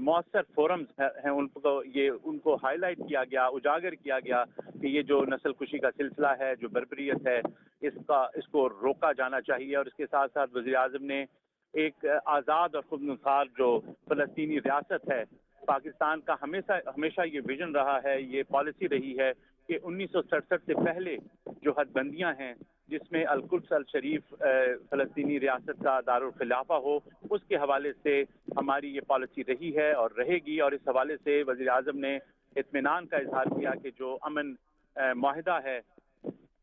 मौसर फोरम्स हैं उनको हाईलाइट किया गया, उजागर किया गया कि ये जो नस्ल कुशी का सिलसिला है, जो बर्बरियत है, इसको रोका जाना चाहिए। और इसके साथ साथ वज़ीर-ए-आज़म ने एक आज़ाद और खुदमुख्तार जो फ़लस्तीनी रियासत है, पाकिस्तान का हमेशा ये विजन रहा है, ये पॉलिसी रही है कि 1967 से पहले जो हदबंदियाँ हैं जिसमें अल-कुद्स अल-शरीफ फ़लस्तीनी रियासत का दारुल खिलाफा हो, उसके हवाले से हमारी ये पॉलिसी रही है और रहेगी। और इस हवाले से वज़ीर-ए-आज़म ने इत्मीनान का इजहार किया कि जो अमन मुआहिदा है,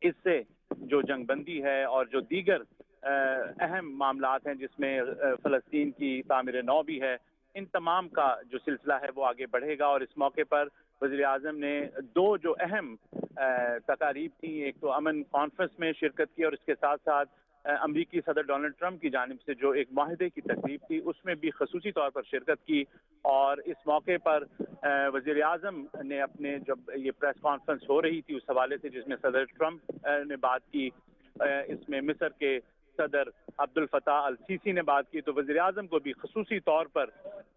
इससे जो जंगबंदी है और जो दीगर अहम मामलात हैं जिसमें फ़लस्तीन की तामीर नौ भी है, इन तमाम का जो सिलसिला है वो आगे बढ़ेगा। और इस मौके पर वज़ीर-ए-आज़म ने 2 जो अहम तकारीब थी, एक तो अमन कॉन्फ्रेंस में शिरकत की और इसके साथ साथ अमरीकी सदर डोनाल्ड ट्रंप की जानिब से जो एक माहिदे की तकरीब थी उसमें भी खसूसी तौर पर शिरकत की। और इस मौके पर वज़ीर-ए-आज़म ने अपने जब ये प्रेस कॉन्फ्रेंस हो रही थी उस हवाले से जिसमें सदर ट्रंप ने बात की, इसमें मिस्र के सदर अब्दुल फताह अल सीसी ने बात की, तो वज़ीर-ए-आज़म को भी खसूसी तौर पर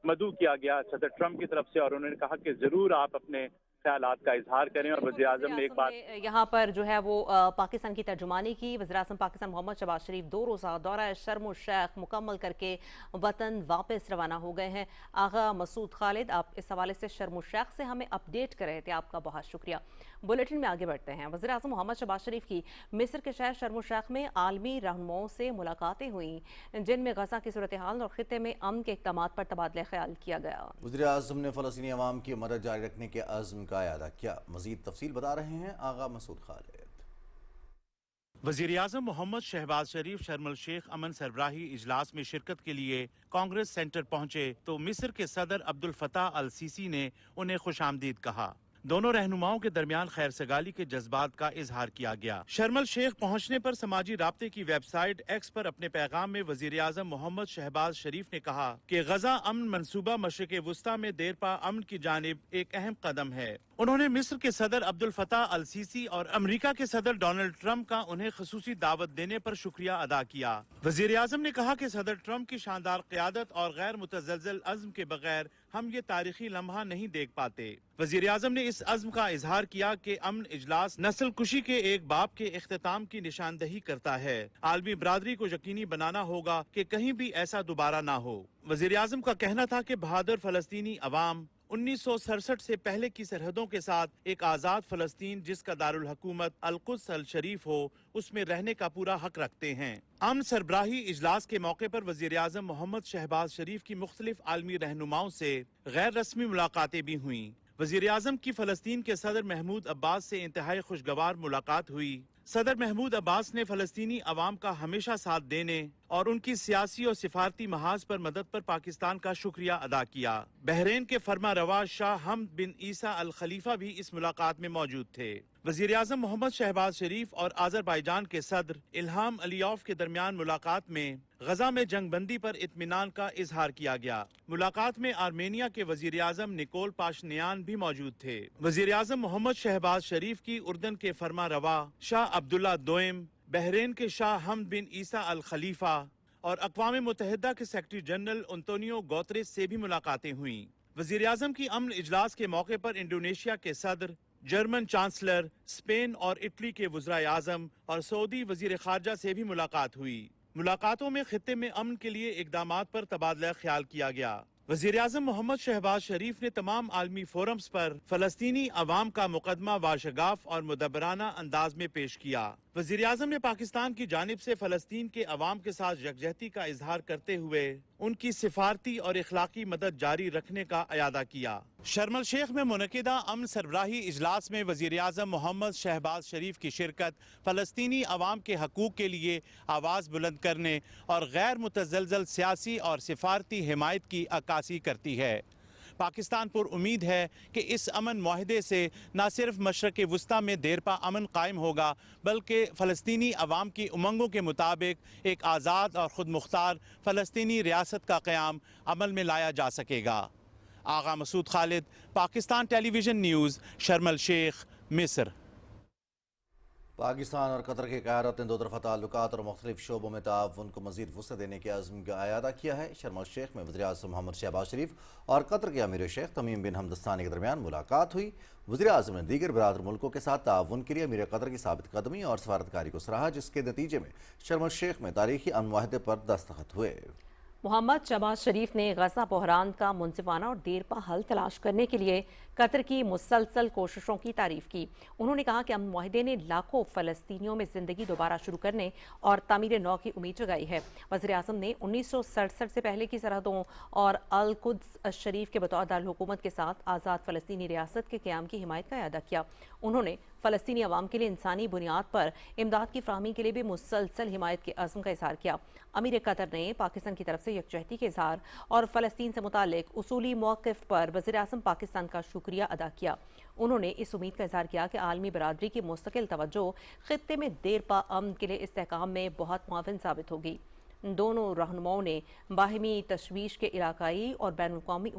मदऊ किया गया सदर ट्रंप की तरफ से और उन्होंने कहा कि ज़रूर आप अपने ख्यालात का इजहार करें। और वज़ीर आज़म ने एक बात यहाँ पर जो है वो पाकिस्तान की तर्जुमानी की। वज़ीर आज़म पाकिस्तान मोहम्मद शहबाज शरीफ 2 रोज़ा दौरा शर्म शेख मुकम्मल करके वतन वापस रवाना हो गए हैं। आगा मसूद खालिद, आप इस हवाले से शर्म शेख से हमें अपडेट कर रहे थे, आपका बहुत शुक्रिया। बुलेटिन में आगे बढ़ते हैं। वज़ीर आज़म मोहम्मद शहबाज शरीफ की मिस्र के शहर शर्म शेख में आलमी रहनुमाओं से मुलाकातें हुई, जिनमें गजा की सूरत हाल और खित्ते में अमन के इक़दामात पर तबादला ख्याल किया गया। वज़ीर आज़म ने फ़लस्तीनी अवाम की मदद जारी रखने के अज़्म का इआदा किया। मज़ीद तफसील बता रहे हैं आगा मसूद खालिद। वज़ीर आज़म मोहम्मद शहबाज शरीफ शर्म शेख अमन सरबराही इजलास में शिरकत के लिए कांग्रेस सेंटर पहुंचे तो मिस्र के सदर अब्दुल फताह अल सीसी ने उन्हें खुशामदीद कहा। दोनों रहनुमाओं के दरमियान खैर सगाली के जज्बात का इजहार किया गया। शर्म शेख पहुंचने पर समाजी राब्ते की वेबसाइट एक्स पर अपने पैगाम में वज़ीर आज़म मोहम्मद शहबाज शरीफ ने कहा कि गजा अमन मंसूबा मशरिक़ वुस्ता में देरपा अमन की जानिब एक अहम कदम है। उन्होंने मिस्र के सदर अब्दुल फताह अल सीसी और अमेरिका के सदर डोनाल्ड ट्रंप का उन्हें खसूसी दावत देने पर शुक्रिया अदा किया। वज़ीर आज़म ने कहा कि सदर ट्रंप की शानदार क़यादत और गैर मुतज़लज़ल अज़्म के बगैर हम ये तारीखी लम्हा नहीं देख पाते। वज़ीर आज़म ने इस अज़्म का इजहार किया कि अमन इजलास नस्ल कुशी के एक बाब के इख्तिताम की निशानदही करता है। आलमी बरादरी को यकीनी बनाना होगा कि कहीं भी ऐसा दोबारा ना हो। वज़ीर आज़म का कहना था कि बहादुर फ़लस्तीनी अवाम 1967 से पहले की सरहदों के साथ एक आज़ाद फ़लस्तीन जिसका दारुल हुकूमत अल-कुद्स अल-शरीफ हो, उसमें रहने का पूरा हक रखते हैं। अमन सरबराही इजलास के मौके पर वज़ीर आज़म मोहम्मद शहबाज शरीफ की मुख्तलिफ आलमी रहनुमाओं से गैर रस्मी मुलाकातें भी हुईं। वज़ीर आज़म की फ़लस्तीन के सदर महमूद अब्बास से इंतहाई खुशगवार मुलाकात हुई। सदर महमूद अब्बास ने फ़लस्तीनी अवाम का हमेशा साथ देने और उनकी सियासी और सिफारती महाज पर मदद पर पाकिस्तान का शुक्रिया अदा किया। बहरीन के फरमा रवा शाह हमद बिन ईसा अल खलीफा भी इस मुलाकात में मौजूद थे। वज़ीर आज़म मोहम्मद शहबाज शरीफ और आज़रबाईजान के सदर इल्हाम अलियौफ के दरमियान मुलाकात में गजा में जंगबंदी पर इत्मीनान का इजहार किया गया। मुलाकात में आर्मेनिया के वज़ीर आज़म निकोल पाशनियान भी मौजूद थे। वज़ीर आज़म मोहम्मद शहबाज शरीफ की उर्दन के फरमा रवा शाह अब्दुल्ला दोइम, बहरीन के शाह हमद बिन ईसा अल खलीफा और अक़वाम मुत्तहिदा के सेक्रेटरी जनरल अंतोनियो गुतेरेस से भी मुलाकातें हुईं। वज़ीर आज़म की अमन इजलास के मौके पर इंडोनेशिया के सदर, जर्मन चांसलर, स्पेन और इटली के वज़राए आज़म और सऊदी वज़ीर ख़ारजा से भी मुलाकात हुई। मुलाकातों में खित्ते में अमन के लिए इक़दामात पर तबादला ख्याल किया गया। वज़ीर आज़म मोहम्मद शहबाज शरीफ ने तमाम आलमी फोरम्स पर फ़लस्तीनी अवाम का मुकदमा वाशगाफ और मुदब्बराना अंदाज में पेश किया। वज़ीर आज़म ने पाकिस्तान की जानिब से फ़लस्तीन के अवाम के साथ यकजहती का इजहार करते हुए उनकी सिफारती और इखलाकी मदद जारी रखने का इआदा किया। शर्म शेख में मुनक़िदा अमन सरबराही इजलास में वज़ीर आज़म मोहम्मद शहबाज शरीफ की शिरकत फ़लस्तीनी अवाम के हकूक़ के लिए आवाज़ बुलंद करने और गैर मुतज़लज़ल सियासी और सिफारती हिमायत की अक्कासी करती है। पाकिस्तान पर उम्मीद है कि इस अमन माहदे से न सिर्फ मशरक़ वुस्ता में देरपा अमन कायम होगा, बल्कि फ़लस्तीनी अवाम की उमंगों के मुताबिक एक आज़ाद और ख़ुद मुख्तार फ़लस्तीनी रियासत का क़याम अमल में लाया जा सकेगा। आगा मसूद खालिद, पाकिस्तान टेलीविज़न न्यूज़, शर्म अल शेख, मिस्र। पाकिस्तान और कतर की क़यादत ने दो तरफ़ा ताल्लुकात और मुख्तलिफ शोबों में ताउन को मज़ीद वुसअत देने के अज़्म का इआदा किया है। शर्म अल शेख में वज़ीर आज़म मोहम्मद शहबाज शरीफ और कतर के अमीर शेख तमीम बिन हमद अल थानी के दरमियान मुलाकात हुई। वज़ीर आज़म ने दीगर बरादर मुल्कों के साथ ताउन के लिए अमीर कतर की साबित कदमी और सफारतकारी को सराहा, जिसके नतीजे में शर्म अल शेख में तारीखी अमन माहदे पर दस्तखत हुए। मोहम्मद शहबाज शरीफ ने गजा बहरान का मुंसिफाना और देरपा हल तलाश करने के लिए कतर की मुसलसल कोशिशों की तारीफ की। उन्होंने कहा कि अमन माहदे ने लाखों फ़लस्तीनियों में ज़िंदगी दोबारा शुरू करने और तामीर नौ की उम्मीद जगाई है। वज़ीर आज़म ने 1967 से पहले की सरहदों और अल-कुद्स शरीफ के बतौर दारुल हुकूमत के साथ आज़ाद फ़लस्तीनी रियासत के क़याम की हिमायत का इआदा किया। उन्होंने फ़लस्तीनी अवाम के लिए इंसानी बुनियाद पर इमदाद की फ़राहमी के लिए भी मुसलसल हिमायत के अज़्म का इज़हार किया। अमीर कतर ने पाकिस्तान की तरफ से यकजहती के इज़हार और फ़लस्तीन से मुताल्लिक उसूली मौक़िफ़ पर वज़ीर आज़म पाकिस्तान का शुक्रिया अदा किया। उन्होंने इस उम्मीद का इज़हार किया कि आलमी बरादरी की मुस्तकिल तवज्जो खित्ते में देरपा अमन के लिए इस्तेहकाम में बहुत मुआविन साबित होगी। दोनों रहनुमाओं ने बाहिमी तशवीश के इलाकाई और बैनुल-अक़वामी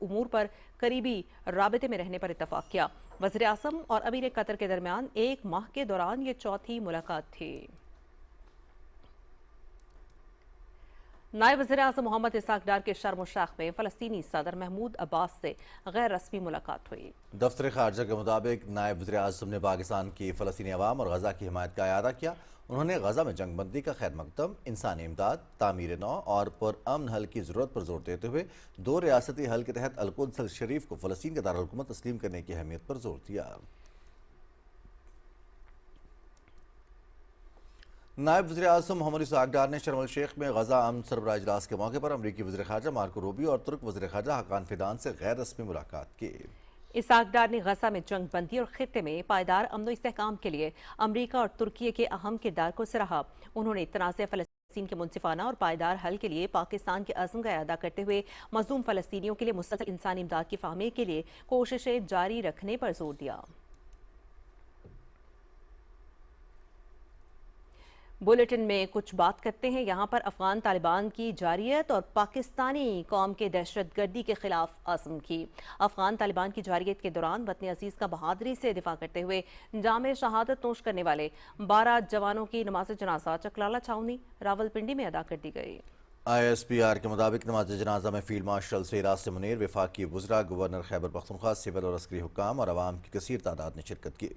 उमूर पर करीबी राबिते में रहने पर इत्तफ़ाक़ किया। वज़ीर आज़म और अमीर कतर के दरमियान एक माह के दौरान ये चौथी मुलाकात थी। नायब वज़ीर-ए-आज़म मोहम्मद इसाक डार के शर्म शेख में फ़लस्तीनी सदर महमूद अब्बास से गैर रस्मी मुलाकात हुई। दफ्तर खारजा के मुताबिक नायब वज़ीर-ए-आज़म ने पाकिस्तान की फ़लस्तीनी अवाम और गज़ा की हिमायत का इआदा किया। उन्होंने गज़ा में जंग बंदी का खैर मकदम, इंसानी इमदाद, तामीर नौ और पुरअमन हल की ज़रूरत पर जोर देते हुए दो रियासती हल के तहत अल-कुद्स शरीफ को फ़लस्तीन का दारुल-हुकूमत तस्लीम करने की अहमियत पर जोर दिया। नायब वज़ीर-ए-आज़म मोहम्मद इसाक डार ने शर्म शेख में गज़ा अमन सरबराह इजलास के मौके पर अमरीकी वज़ीर ख़ारजा मार्को रूबियो और तुर्क वज़ीर ख़ारजा हकान फिदान से गैर रस्मी मुलाकात की। इसाक डार ने गज़ा में जंग बंदी और खित्ते में पायदार अमन इस्तेहकाम के लिए अमरीका और तुर्की के अहम किरदार को सराहा। उन्होंने तनाज़े फ़लस्तीन के मुनसिफाना और पायदार हल के लिए पाकिस्तान के अज़्म का अदा करते हुए मज़लूम फ़लस्तीनियों के लिए मुस्तक़िल इंसानी इमदाद की फ़ाहमी के लिए कोशिशें जारी रखने पर जोर दिया। बुलेटिन में कुछ बात करते हैं यहाँ पर अफगान तालिबान की जारियत और पाकिस्तानी कौम के दहशतगर्दी के खिलाफ आज़म की। अफगान तालिबान की जारियत के दौरान वतन अजीज़ का बहादुरी से दिफा करते हुए जामे शहादत नोश करने वाले 12 जवानों की नमाज जनाजा चकलाला छावनी रावलपिंडी में अदा कर दी गई। ISPR के मुताबिक नमाज जनाजा में फील्ड मार्शल सिराज से मुनीर, वफाकी वज़रा, गवर्नर खैबर पख्तूनख्वा, सिविल और अस्करी हुक्काम और आवाम की कसीर तादाद ने शिरकत की।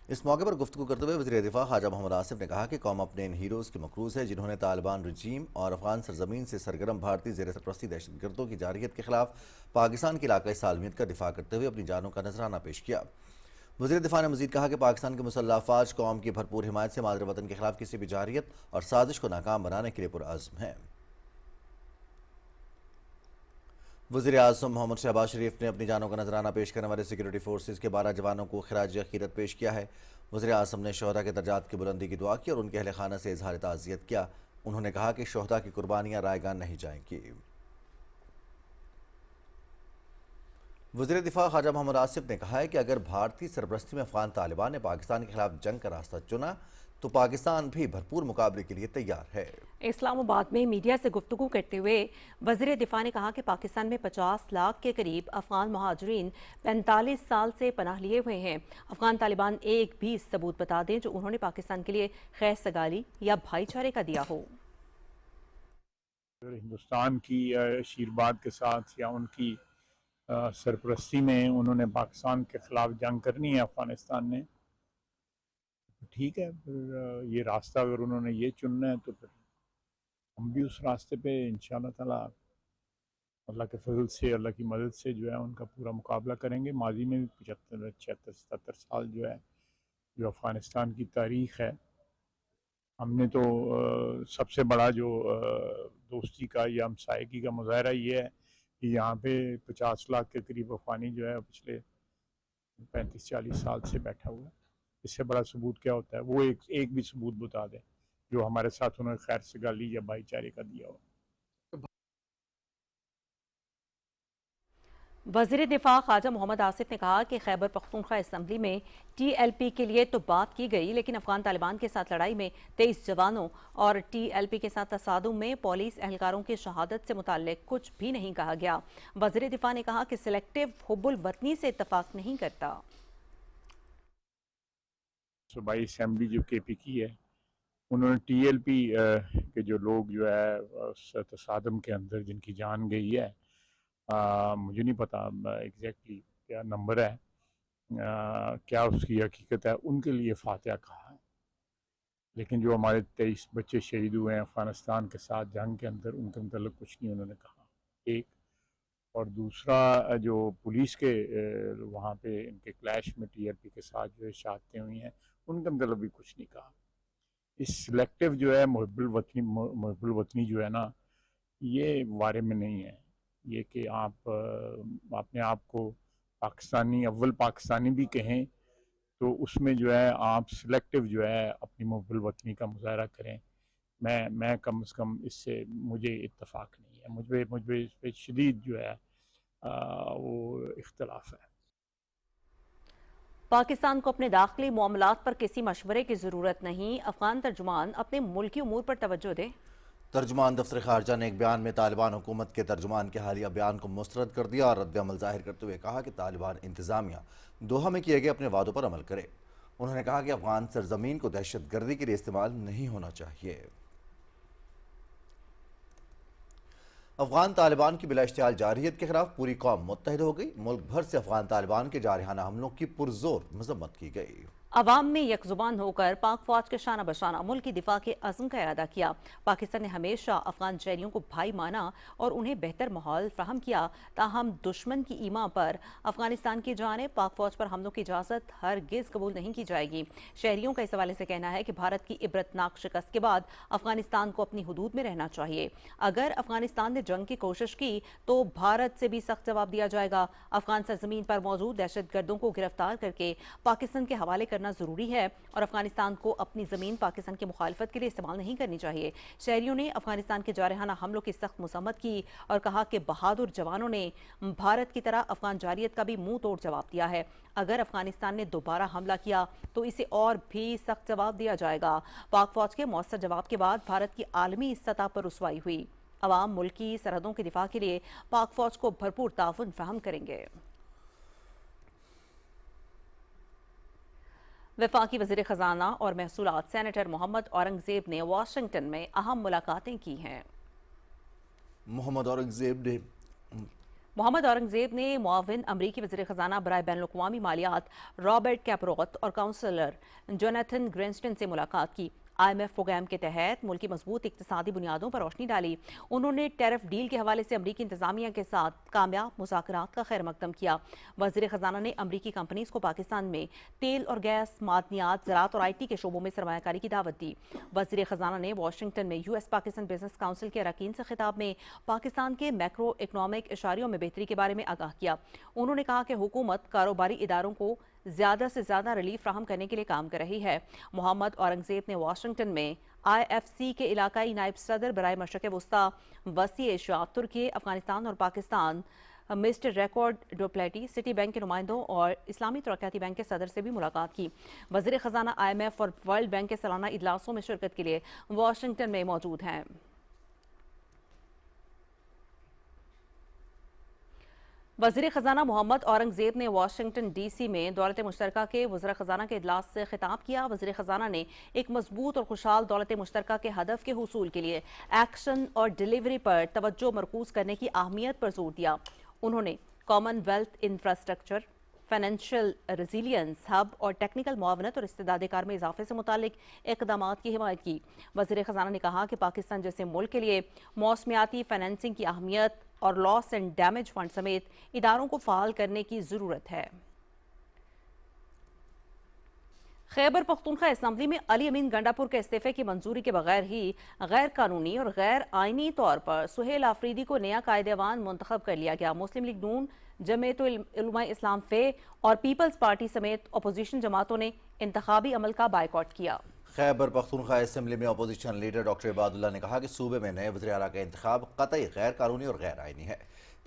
इस मौके पर गुफ्तगू करते हुए वज़ीर दिफा ख्वाजा मोहम्मद आसिफ ने कहा कि कौम अपने इन हीरोज़ की मकरूज़ है जिन्होंने तालिबान रजीम और अफगान सरजमीन से सरगर्म भारतीय ज़ेर सरपरस्ती दहशतगर्दों की जारियत के खिलाफ पाकिस्तान की इलाकाई सालमियत का दिफा करते हुए अपनी जानों का नजराना पेश किया। वज़ीर दिफा ने मज़ीद कहा कि पाकिस्तान के मुसल्लह अफ़वाज कौम की भरपूर हिमायत से मादर वतन के खिलाफ किसी भी जारियत और साजिश को नाकाम बनाने के लिए पुरअज़्म है। वज़ीर-ए-आज़म मोहम्मद शहबाज शरीफ ने अपनी जानों का नजराना पेश करने वाले सिक्योरिटी फोर्सेज के 12 जवानों को खिराज अक़ीदत पेश किया है। वज़ीर-ए-आज़म ने शोहदा के दर्जात की बुलंदी की दुआ की और उनके अहले खाना से इज़हार ताज़ियत किया। उन्होंने कहा कि शोहदा की कुर्बानियाँ रायगान नहीं जाएंगी। वज़ीर दिफा ख्वाजा मोहम्मद आसिफ ने कहा है कि अगर भारतीय सरपरस्ती में अफगान तालिबान ने पाकिस्तान के खिलाफ जंग का रास्ता चुना तो पाकिस्तान भी भरपूर मुकाबले के लिए तैयार है। इस्लामाबाद में मीडिया से गुफ्तगू करते हुए वज़ीर दिफा ने कहा कि पाकिस्तान में 50 लाख के करीब अफगान महाजरीन 45 साल से पनाह लिए हुए हैं। अफगान तालिबान एक भी सबूत बता दें जो उन्होंने पाकिस्तान के लिए खैर सगाली या भाईचारे का दिया हो। हिंदुस्तान की आशीर्वाद के साथ या उनकी सरपरस्ती में उन्होंने पाकिस्तान के खिलाफ जंग करनी है अफगानिस्तान ने, ठीक है। फिर ये रास्ता अगर उन्होंने ये चुनना है तो फिर हम भी उस रास्ते पे इंशाअल्लाह ताला अल्लाह के फजल से, अल्लाह की मदद से जो है उनका पूरा मुकाबला करेंगे। माजी में भी 75, 76, 77 साल जो है जो अफ़गानिस्तान की तारीख़ है, हमने तो सबसे बड़ा जो दोस्ती का या हमसायगी का मुजाहरा ये है कि यहाँ पे 50 लाख के करीब अफ़गानी जो है पिछले 35-40 साल से बैठा हुआ है। इससे बड़ा सबूत क्या होता है? वो एक भी सबूत बता दें जो हमारे साथ उन्होंने खैर सगाली या भाईचारे का दिया हो। वज़ीर दिफा ख्वाजा मोहम्मद आसिफ ने कहा कि खैबर पख्तूनख्वा असम्बली में TLP के लिए तो बात की गई, लेकिन अफगान तालिबान के साथ लड़ाई में 23 जवानों और TLP के साथ तसादुम में पुलिस एहलकारों की शहादत से मुताल्लिक कुछ भी नहीं कहा गया। वज़ीर दिफा ने कहा कि सिलेक्टिव हुब्बुल वतनी से इत्तफाक नहीं करता। सूबाई असम्बली जो KP की है, उन्होंने TLP के जो लोग जो है उस तसादम के अंदर जिनकी जान गई है, मुझे नहीं पता एग्जैक्टली क्या नंबर है, क्या उसकी हकीकत है, उनके लिए फातिहा कहा है। लेकिन जो हमारे 23 बच्चे शहीद हुए हैं अफ़गानिस्तान के साथ जंग के अंदर, उनके मतलब कुछ नहीं उन्होंने कहा, एक। और दूसरा जो पुलिस के वहाँ पे इनके क्लैश में TLP के साथ जो है शहादतें हुई हैं, उनका मतलब भी कुछ नहीं कहा। इस सिलेक्टिव जो है मुहिब्बुल वतनी जो है ना, ये बारे में नहीं है। ये कि आप अपने आप को पाकिस्तानी, अव्वल पाकिस्तानी भी कहें तो उसमें जो है आप सिलेक्टिव जो है अपनी मुहिब्बुल वतनी का मुजाहरा करें। मैं कम से कम इससे मुझे इत्तफाक नहीं है। मुझे इस पर शदीद जो है वो इख्तलाफ है। पाकिस्तान को अपने दाखिली मामलात पर किसी मशवरे की ज़रूरत नहीं, अफगान तर्जुमान अपने मुल्की उमूर पर तवज्जो दे। तर्जुमान दफ्तर खारजा ने एक बयान में तालिबान हुकूमत के तर्जुमान के हालिया बयान को मुस्तरद कर दिया और रद्द-ए-अमल जाहिर करते हुए कहा कि तालिबान इंतज़ामिया दोहा में किए गए अपने वादों पर अमल करे। उन्होंने कहा कि अफगान सरजमीन को दहशत गर्दी के लिए इस्तेमाल नहीं होना चाहिए। افغان طالبان کی بلا اشتعال جارحیت کے خلاف پوری قوم متحد ہو گئی۔ ملک بھر سے افغان طالبان کے جارحانہ حملوں کی پرزور مذمت کی گئی۔ عوام میں یک زبان ہو کر پاک فوج کے شانہ بشانہ ملک کی دفاع کے عزم کا ارادہ کیا۔ پاکستان نے ہمیشہ افغان شہریوں کو بھائی مانا اور انہیں بہتر ماحول فراہم کیا، تاہم دشمن کی ایما پر افغانستان کی جانب پاک فوج پر حملوں کی اجازت ہرگز قبول نہیں کی جائے گی۔ شہریوں کا اس حوالے سے کہنا ہے کہ بھارت کی عبرتناک شکست کے بعد افغانستان کو اپنی حدود میں رہنا چاہیے۔ اگر افغانستان نے جنگ کی کوشش کی تو بھارت سے بھی سخت جواب دیا جائے گا۔ افغان سرزمین پر موجود دہشت گردوں کو گرفتار کر کے پاکستان کے حوالے کرنا ضروری ہے اور افغانستان کو اپنی زمین پاکستان کی مخالفت کے لیے استعمال نہیں کرنی چاہیے۔ شہریوں نے افغانستان کے جارحانہ حملوں کی سخت مذمت کی اور کہا کہ بہادر جوانوں نے بھارت کی طرح افغان جارحیت کا بھی منہ توڑ جواب دیا ہے۔ اگر افغانستان نے دوبارہ حملہ کیا تو اسے اور بھی سخت جواب دیا جائے گا۔ پاک فوج کے مؤثر جواب کے بعد بھارت کی عالمی سطح پر رسوائی ہوئی۔ عوام ملکی سرحدوں کے دفاع کے لیے پاک فوج کو بھرپور تعاون فراہم کریں گے۔ وفاقی وزیر خزانہ اور محصولات سینیٹر محمد اورنگزیب نے واشنگٹن میں اہم ملاقاتیں کی ہیں۔ محمد اورنگزیب نے معاون امریکی وزیر خزانہ برائے بین الاقوامی مالیات رابرٹ کیپروت اور کونسلر جونیتھن گرینسٹن سے ملاقات کی۔ آئی ایم ایف پروگرام کے تحت ملک کی مضبوط اقتصادی بنیادوں پر روشنی ڈالی۔ انہوں نے ٹیرف ڈیل کے حوالے سے امریکی انتظامیہ کے ساتھ کامیاب مذاکرات کا خیر مقدم کیا۔ وزیر خزانہ نے امریکی کمپنیز کو پاکستان میں تیل اور گیس، معدنیات، زراعت اور آئی ٹی کے شعبوں میں سرمایہ کاری کی دعوت دی۔ وزیر خزانہ نے واشنگٹن میں U S Pakistan business council کے اراکین سے خطاب میں پاکستان کے میکرو اکنامک اشاریوں میں بہتری کے بارے میں آگاہ کیا۔ انہوں نے کہا کہ حکومت کاروباری اداروں کو زیادہ سے زیادہ ریلیف فراہم کرنے کے لیے کام کر رہی ہے۔ محمد اورنگزیب نے واشنگٹن میں آئی ایف سی کے علاقائی نائب صدر برائے مشرق وسطی، وسطی ایشیا، ترکی، افغانستان اور پاکستان مسٹر ریکارڈ ڈوپلیٹی، سٹی بینک کے نمائندوں اور اسلامی ترقیاتی بینک کے صدر سے بھی ملاقات کی۔ وزیر خزانہ آئی ایم ایف اور ورلڈ بینک کے سالانہ اجلاسوں میں شرکت کے لیے واشنگٹن میں موجود ہیں۔ وزیر خزانہ محمد اورنگزیب نے واشنگٹن ڈی سی میں دولت مشترکہ کے وزراء خزانہ کے اجلاس سے خطاب کیا۔ وزیر خزانہ نے ایک مضبوط اور خوشحال دولت مشترکہ کے ہدف کے حصول کے لیے ایکشن اور ڈیلیوری پر توجہ مرکوز کرنے کی اہمیت پر زور دیا۔ انہوں نے common wealth infrastructure, financial resilience hub اور ٹیکنیکل معاونت اور استعداد کار میں اضافے سے متعلق اقدامات کی حمایت کی۔ وزیر خزانہ نے کہا کہ پاکستان جیسے ملک کے لیے موسمیاتی فائنینسنگ کی اہمیت اور لاس اینڈ ڈیمیج فنڈ سمیت اداروں کو فعال کرنے کی ضرورت ہے۔ خیبر پختونخوا اسمبلی میں علی امین گنڈاپور کے استعفے کی منظوری کے بغیر ہی غیر قانونی اور غیر آئینی طور پر سہیل آفریدی کو نیا قائد ایوان منتخب کر لیا گیا۔ مسلم لیگ نون، جمعیت علماء اسلام فے اور پیپلز پارٹی سمیت اپوزیشن جماعتوں نے انتخابی عمل کا بائیکاٹ کیا۔ خیبر پختونخوا اسمبلی میں اپوزیشن لیڈر ڈاکٹر عباد اللہ نے کہا کہ صوبے میں نئے وزیر اعلیٰ کا انتخاب قطعی غیر قانونی اور غیر آئینی ہے۔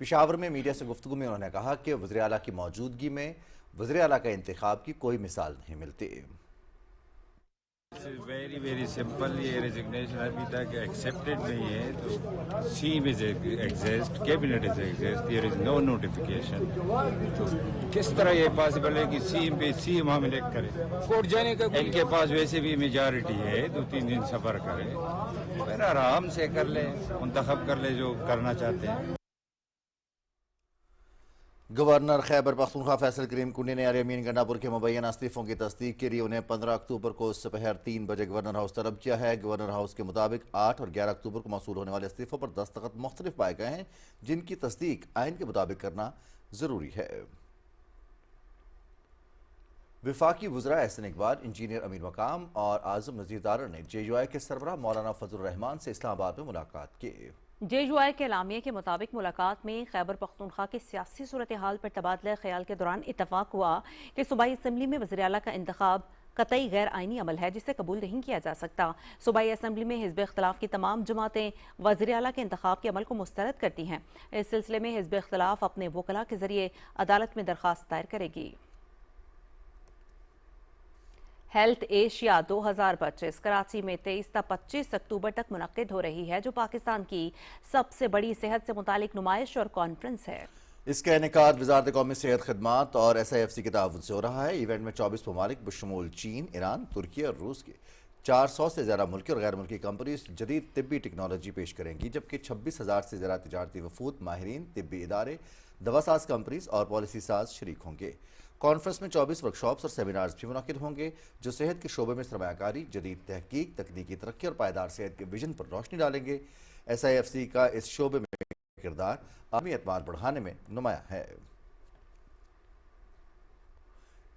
پشاور میں میڈیا سے گفتگو میں انہوں نے کہا کہ وزیر اعلیٰ کی موجودگی میں وزیر اعلیٰ کا انتخاب کی کوئی مثال نہیں ملتی۔ ویری سمپل، یہ ریزگنیشن ابھی تک ایکسیپٹڈ نہیں ہے، تو سیم از ایگزسٹ، کیبنٹ از ایگزسٹ، دیر از نو نوٹیفیکیشن، تو کس طرح یہ پاسبل ہے کہ سیم پہ سیم ہم الیکٹ کریں؟ کوٹ جانے کا ان کے پاس ویسے بھی میجارٹی ہے، 2-3 دن صبر کریں، پھر آرام سے کر لیں، منتخب کر لیں جو کرنا چاہتے ہیں۔ گورنر خیبر پختونخوا فیصل کریم کنڈی نے علی امین گنڈاپور کے مبینہ استعفوں کی تصدیق کے لیے انہیں 15 اکتوبر کو سپہر 3 بجے گورنر ہاؤس طلب کیا ہے۔ گورنر ہاؤس کے مطابق 8 اور 11 اکتوبر کو موصول ہونے والے استعفوں پر دستخط مختلف پائے گئے ہیں، جن کی تصدیق آئین کے مطابق کرنا ضروری ہے۔ وفاقی وزراء احسن اقبال، انجینئر امین مقام اور اعظم نذیر دارر نے جے یو آئی کے سربراہ مولانا فضل الرحمان سے اسلام آباد میں ملاقات کی۔ جے یو آئی کے اعلامیے کے مطابق ملاقات میں خیبر پختونخوا کی سیاسی صورتحال پر تبادلہ خیال کے دوران اتفاق ہوا کہ صوبائی اسمبلی میں وزیر اعلیٰ کا انتخاب قطعی غیر آئینی عمل ہے جسے قبول نہیں کیا جا سکتا۔ صوبائی اسمبلی میں حزب اختلاف کی تمام جماعتیں وزیر اعلیٰ کے انتخاب کے عمل کو مسترد کرتی ہیں۔ اس سلسلے میں حزب اختلاف اپنے وکلاء کے ذریعے عدالت میں درخواست دائر کرے گی۔ ہیلتھ ایشیا 2025 کراچی میں 23 تا 25 اکتوبر تک منعقد ہو رہی ہے، جو پاکستان کی سب سے بڑی صحت سے متعلق نمائش اور کانفرنس ہے۔ اس کا انعقاد وزارت قومی صحت خدمات اور ایس آئی ایف سی کے تعاون سے ہو رہا ہے۔ ایونٹ میں 24 ممالک بشمول چین، ایران، ترکی اور روس کے 400 سے زیادہ ملکی اور غیر ملکی کمپنیز جدید طبی ٹیکنالوجی پیش کریں گی، جبکہ 26,000 سے زیادہ تجارتی وفود، ماہرین، طبی ادارے، دوا ساز کمپنیز اور پالیسی ساز شریک ہوں گے۔ کانفرنس میں 24 ورکشاپس اور سیمینارز بھی منعقد ہوں گے جو صحت کے شعبے میں سرمایہ کاری، جدید تحقیق، تکنیکی ترقی اور پائیدار صحت کے ویژن پر روشنی ڈالیں گے۔ SIFC کا اس شعبے میں کردار عالمی اعتماد بڑھانے میں نمایاں ہے۔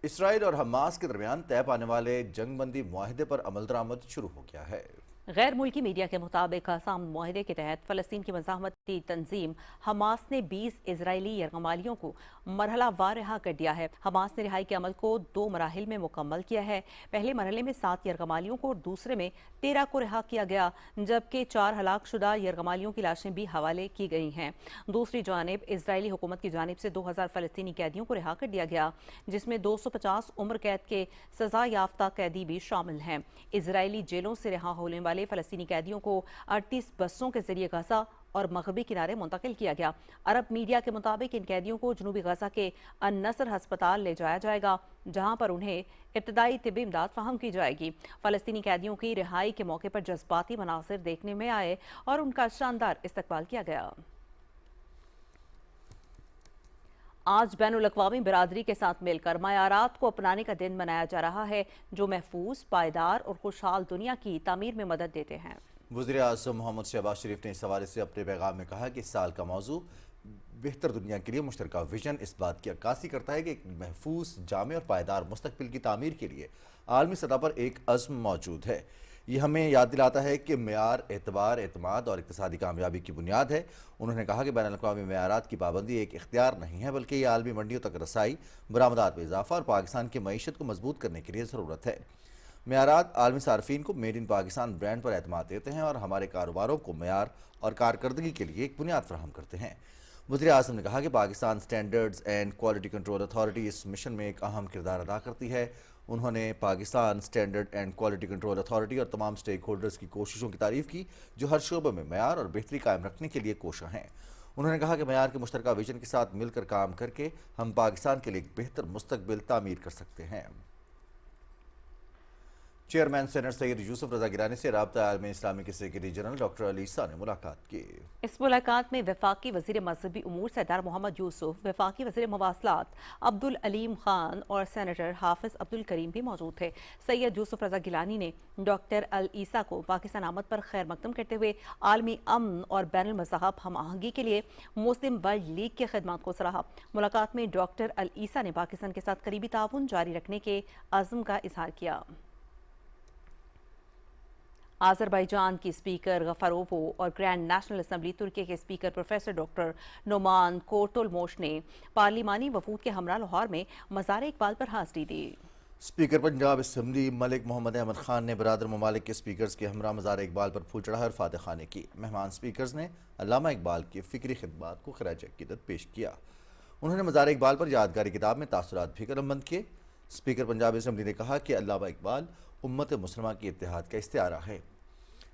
اسرائیل اور حماس کے درمیان طے پانے والے جنگ بندی معاہدے پر عمل درآمد شروع ہو گیا ہے۔ غیر ملکی میڈیا کے مطابق غزہ معاہدے کے تحت فلسطین کی مزاحمتی تنظیم حماس نے 20 اسرائیلی یرغمالیوں کو مرحلہ وار رہا کر دیا ہے۔ حماس نے رہائی کے عمل کو 2 مراحل میں مکمل کیا ہے۔ پہلے مرحلے میں 7 یرغمالیوں کو اور دوسرے میں 13 کو رہا کیا گیا، جبکہ 4 ہلاک شدہ یرغمالیوں کی لاشیں بھی حوالے کی گئی ہیں۔ دوسری جانب اسرائیلی حکومت کی جانب سے 2000 فلسطینی قیدیوں کو رہا کر دیا گیا، جس میں 250 عمر قید کے سزا یافتہ قیدی بھی شامل ہیں۔ اسرائیلی جیلوں سے رہا ہونے والے فلسطینی قیدیوں کو 38 بسوں کے ذریعے غزہ اور مغربی کنارے منتقل کیا گیا۔ عرب میڈیا کے مطابق ان قیدیوں کو جنوبی غزہ کے النصر ہسپتال لے جایا جائے گا، جہاں پر انہیں ابتدائی طبی امداد فراہم کی جائے گی۔ فلسطینی قیدیوں کی رہائی کے موقع پر جذباتی مناظر دیکھنے میں آئے اور ان کا شاندار استقبال کیا گیا۔ آج بین الاقوامی برادری کے ساتھ مل کر معیارات کو اپنانے کا دن منایا جا رہا ہے، جو محفوظ، پائیدار اور خوشحال دنیا کی تعمیر میں مدد دیتے ہیں۔ وزیر اعظم محمد شہباز شریف نے اس حوالے سے اپنے پیغام میں کہا کہ اس سال کا موضوع بہتر دنیا کے لیے مشترکہ ویژن اس بات کی عکاسی کرتا ہے کہ ایک محفوظ، جامع اور پائیدار مستقبل کی تعمیر کے لیے عالمی سطح پر ایک عزم موجود ہے۔ یہ ہمیں یاد دلاتا ہے کہ معیار، اعتبار، اعتماد اور اقتصادی کامیابی کی بنیاد ہے۔ انہوں نے کہا کہ بین الاقوامی معیارات کی پابندی ایک اختیار نہیں ہے، بلکہ یہ عالمی منڈیوں تک رسائی، برآمدات میں اضافہ اور پاکستان کی معیشت کو مضبوط کرنے کے لیے ضرورت ہے۔ معیارات عالمی صارفین کو میڈ ان پاکستان برانڈ پر اعتماد دیتے ہیں اور ہمارے کاروباروں کو معیار اور کارکردگی کے لیے ایک بنیاد فراہم کرتے ہیں۔ وزیر اعظم نے کہا کہ Pakistan standards and quality control authority اس مشن میں ایک اہم کردار ادا کرتی ہے۔ انہوں نے Pakistan standard and quality control authority اور تمام سٹیک ہولڈرز کی کوششوں کی تعریف کی جو ہر شعبے میں معیار اور بہتری قائم رکھنے کے لیے کوشاں ہیں۔ انہوں نے کہا کہ معیار کے مشترکہ ویژن کے ساتھ مل کر کام کر کے ہم پاکستان کے لیے ایک بہتر مستقبل تعمیر کر سکتے ہیں۔ چیئرمین سینٹ سید یوسف رضا گیلانی سے رابطہ عالم اسلامی کے سیکریٹری جنرل ڈاکٹر علی عیسیٰ نے ملاقات کی۔ اس ملاقات میں وفاقی وزیر مذہبی امور سردار محمد یوسف، وفاقی وزیر مواصلات عبدالعلیم خان اور سینیٹر حافظ عبدالکریم بھی موجود تھے۔ سید یوسف رضا گیلانی نے ڈاکٹر علی عیسیٰ کو پاکستان آمد پر خیر مقدم کرتے ہوئے عالمی امن اور بین المذہب ہم آہنگی کے لیے مسلم ورلڈ لیگ کی خدمات کو سراہا۔ ملاقات میں ڈاکٹر علی عیسیٰ نے پاکستان کے ساتھ قریبی تعاون جاری رکھنے کے عزم کا اظہار کیا۔ آذربائیجان کی اسپیکر غفاروفو اور گرینڈ نیشنل اسمبلی ترکی کے اسپیکر پروفیسر ڈاکٹر نومان کورٹولموش نے پارلیمانی وفود کے ہمراہ لاہور میں مزار اقبال پر حاضری دی۔ اسپیکر پنجاب اسمبلی ملک محمد احمد خان نے برادر ممالک کے اسپیکرز کے ہمراہ مزار اقبال پر پھول چڑھائے اور فاتح خوانی کی۔ مہمان اسپیکرز نے علامہ اقبال کی فکری خدمات کو خراج عقیدت پیش کیا۔ انہوں نے مزار اقبال پر یادگاری کتاب میں تاثرات بھی قلم بند کیے۔ اسپیکر پنجاب اسمبلی نے کہا کہ علامہ اقبال امت مسلمہ کی اتحاد کا استعارہ ہے۔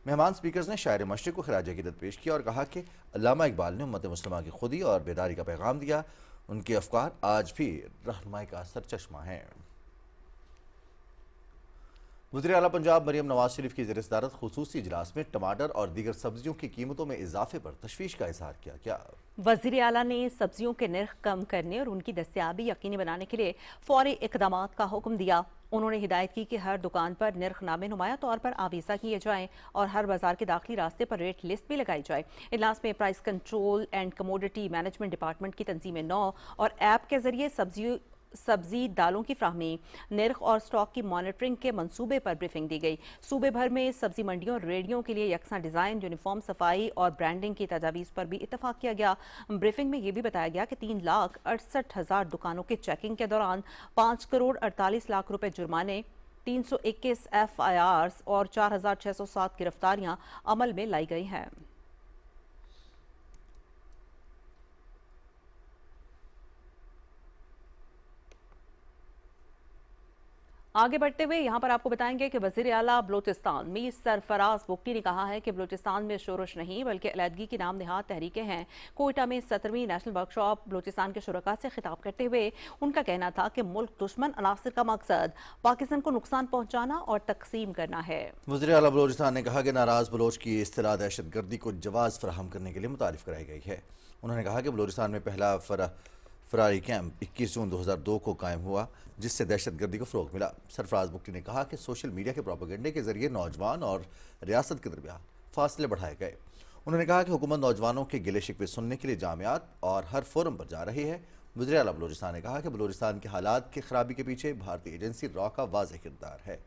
مہمان اسپیکرز نے شاعر مشرق کو خراج عقیدت پیش کیا اور کہا کہ علامہ اقبال نے امت مسلمہ کی خودی اور بیداری کا پیغام دیا۔ ان کے افکار آج بھی رہنمائی کا سرچشمہ ہیں۔ وزیر اعلیٰ پنجاب مریم نواز شریف کی زیر صدارت خصوصی اجلاس میں ٹماٹر اور دیگر سبزیوں کی قیمتوں میں اضافے پر تشویش کا اظہار کیا گیا۔ وزیر اعلیٰ نے سبزیوں کے نرخ کم کرنے اور ان کی دستیابی یقینی بنانے کے لیے فوری اقدامات کا حکم دیا۔ انہوں نے ہدایت کی کہ ہر دکان پر نرخ نامے نمایاں طور پر آویزہ کیے جائیں اور ہر بازار کے داخلی راستے پر ریٹ لسٹ بھی لگائی جائے۔ اجلاس میں price control and commodity management department کی تنظیم نو اور ایپ کے ذریعے سبزی دالوں کی فراہمی، نرخ اور سٹاک کی مانیٹرنگ کے منصوبے پر بریفنگ دی گئی۔ صوبے بھر میں سبزی منڈیوں اور ریڑھیوں کے لیے یکساں ڈیزائن، یونیفارم صفائی اور برانڈنگ کی تجاویز پر بھی اتفاق کیا گیا۔ بریفنگ میں یہ بھی بتایا گیا کہ 3,68,000 دکانوں کے چیکنگ کے دوران 5 کروڑ 48 لاکھ روپے جرمانے، 321 FIRs اور 4,607 گرفتاریاں عمل میں لائی گئی ہیں۔ आगे बढ़ते हुए यहाँ पर आपको बताएंगे कि वज़ीर आला बलूचिस्तान मीर सरफराज बुगटी ने कहा है कि बलूचिस्तान में शोरश नहीं बल्कि अलहदगी की नाम निहाद तहरीकें हैं। कोयटा में 17वीं नेशनल वर्कशॉप बलूचिस्तान के शुरका से खिताब करते हुए उनका कहना था कि मुल्क दुश्मन अनासर का मकसद पाकिस्तान को नुकसान पहुँचाना और तकसीम करना है। वज़ीर आला बलूचिस्तान ने कहा कि नाराज बलोच की इस्तिलाह दहशत गर्दी को जवाज़ फराहम करने के लिए मुतारिफ कराई गई है। उन्होंने कहा कि बलूचिस्तान में पहला फरारी कैंप 21 जून 2002 को कायम हुआ, जिससे दहशत गर्दी को फ़रोग़ मिला। सरफराज बुगटी ने कहा कि सोशल मीडिया के प्रोपेगेंडे के ज़रिए नौजवान और रियासत के दरमियान फासले बढ़ाए गए। उन्होंने कहा कि हुकूमत नौजवानों के गिले शिकवे सुनने के लिए जामियात और हर फोरम पर जा रही है। वज़ीर आला बलूचिस्तान ने कहा कि बलूचिस्तान के हालात की खराबी के पीछे भारतीय एजेंसी रॉ का वाज़ेह किरदार है।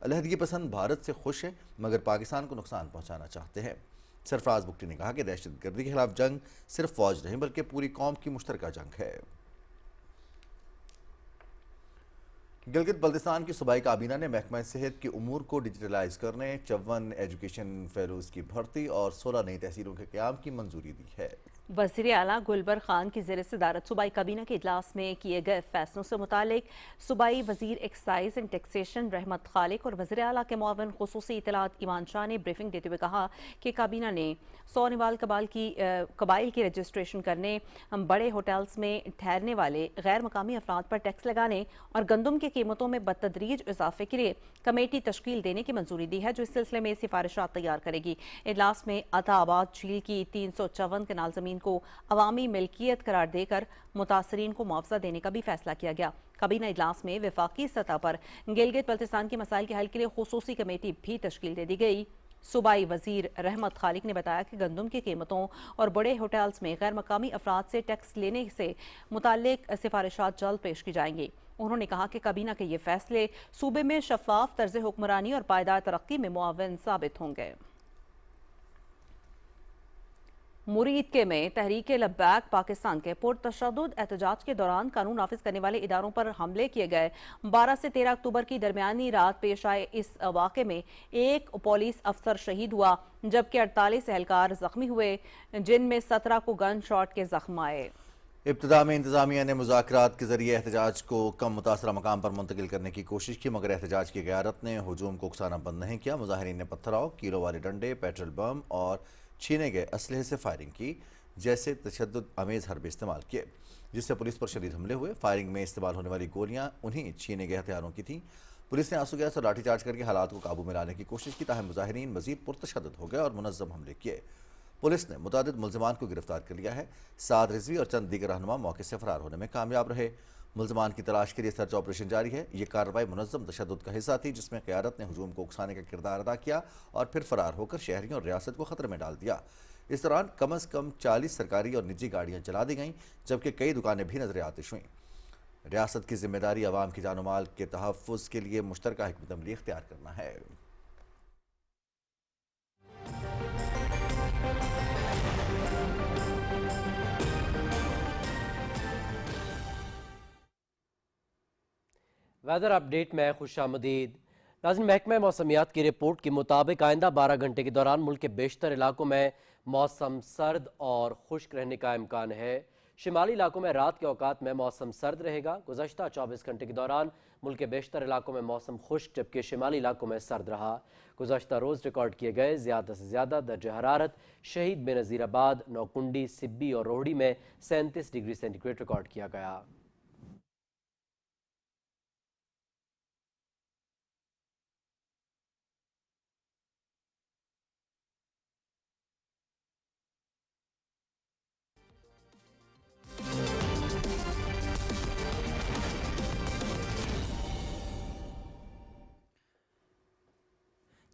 अलहदगी पसंद भारत से खुश है मगर पाकिस्तान को नुकसान पहुँचाना चाहते हैं। सरफराज बुगटी ने कहा कि दहशत गर्दी के खिलाफ जंग सिर्फ फौज नहीं बल्कि पूरी कौम की मुश्तरका जंग है। गिलगित बल्तिस्तान की सूबाई काबीना ने महकमा सेहत के उमूर को डिजिटलाइज करने 54 एजुकेशन फेलोज़ की भर्ती और 16 नई तहसीलों के क़याम की मंजूरी दी है। वज़ीर आला गुलबर खान की ज़ेर सदारत सूबाई काबीना के इजलास में किए गए फैसलों से मुतालिक सूबाई वज़ीर एक्साइज एंड टैक्सेशन रहमत खालिक और वज़ीर आला के मुआविन खुसूसी इत्तलात ईमान शाह ने ब्रीफिंग देते हुए कहा कि काबीना ने 100 निवाल कबाइल की रजिस्ट्रेशन करने, बड़े होटल्स में ठहरने वाले गैर मकामी अफराद पर टैक्स लगाने और गंदम की कीमतों में बतदरीज इजाफे के लिए कमेटी तश्कील देने की मंजूरी दी है, जो इस सिलसिले में सिफारिशात तैयार करेगी। इजलास में अताबाद झील की 354 कनाल ज़मीन को अवामी मिल्कियत करार देकर मुतासरीन को मुआवजा देने का भी फैसला किया गया। काबीना इजलास में वफाकी सतह पर गिलगित बल्तिस्तान के मसाइल के हल के लिए खुसूसी कमेटी भी तश्कील दे दी गई। सूबाई वजीर रहमत खालिक ने बताया कि गंदम की कीमतों और बड़े होटल्स में गैर मकामी अफराद से टैक्स लेने से मुताल्लिक सिफारिशात जल्द पेश की जाएंगी। उन्होंने कहा कि काबीना के ये फैसले सूबे में शफाफ तर्ज हुक्मरानी और पायदार तरक्की में मुआविन साबित होंगे। मुरीदके में तहरीक लब्बैक पाकिस्तान के पुरतशद्दुद एहतजाज के दौरान कानून नाफिज करने वाले इदारों पर हमले किए गए। 12 से 13 अक्टूबर की दरमियानी रात पेश आए इस वाक़े में एक पुलिस अफसर शहीद हुआ जबकि 48 एहलकार जख्मी हुए, जिनमें 17 को गन शॉट के जख्म आए। इब्तिदा में इंतजामिया ने मुज़ाकरात के जरिए एहतजाज को कम मुतासरा मकाम पर मुंतकिल करने की कोशिश की, मगर एहतजाज की क़यादत ने हुजूम को उकसाना बंद नहीं किया। मुजाहिरीन ने पत्थराव, कीलों वाले डंडे, पेट्रोल बम और छीने गए असलहे से फायरिंग की, जैसे तशद्दुद अमेज़ हरबे इस्तेमाल किए, जिससे पुलिस पर शदीद हमले हुए। फायरिंग में इस्तेमाल होने वाली गोलियां उन्हीं छीने गए हथियारों की थीं। पुलिस ने आंसू गैस और लाठीचार्ज करके हालात को काबू में लाने की कोशिश की, ताहम मुजाहिरीन मजीद पुरतशद्दुद हो गए और मुनज़्ज़म हमले किए। पुलिस ने मुतादिद मुल्ज़िमान को गिरफ्तार कर लिया है। साद रिजवी और चंद दीगर रहनुमा मौके से फरार होने में कामयाब रहे। मुल्ज़िमान की तलाश के लिए सर्च ऑपरेशन जारी है। ये कार्रवाई मुनज़्ज़म तशद्दुद का हिस्सा थी, जिसमें क़यादत ने हुजूम को उकसाने का किरदार अदा किया और फिर फरार होकर शहरियों और रियासत को खतरे में डाल दिया। इस दौरान कम अज़ कम 40 सरकारी और निजी गाड़ियाँ जला दी गईं, जबकि कई दुकानें भी नजर आतिश हुईं। रियासत की जिम्मेदारी अवाम की जान माल के तहफ़्फ़ुज़ के लिए मुश्तरका हिकमत अमली इख्तियार करना है। वेदर अपडेट में खुशामदीद। नाज़रीन, महकमा मौसमियात की रिपोर्ट के मुताबिक आइंदा 12 घंटे के दौरान मुल्क के बेशतर इलाकों में मौसम सर्द और खुश्क रहने का इम्कान है। शिमाली इलाकों में रात के औकात में मौसम सर्द रहेगा। गुज़श्ता 24 घंटे के दौरान मुल्क के बेशतर इलाकों में मौसम खुश्क जबकि शिमाली इलाकों में सर्द रहा। गुज़श्ता रोज़ रिकॉर्ड किए गए ज़्यादा से ज़्यादा दर्जा हरारत शहीद बेनज़ीराबाद, नौकुंडी, सिब्बी और रोहड़ी में 37 डिग्री सेंटीग्रेड रिकॉर्ड किया गया।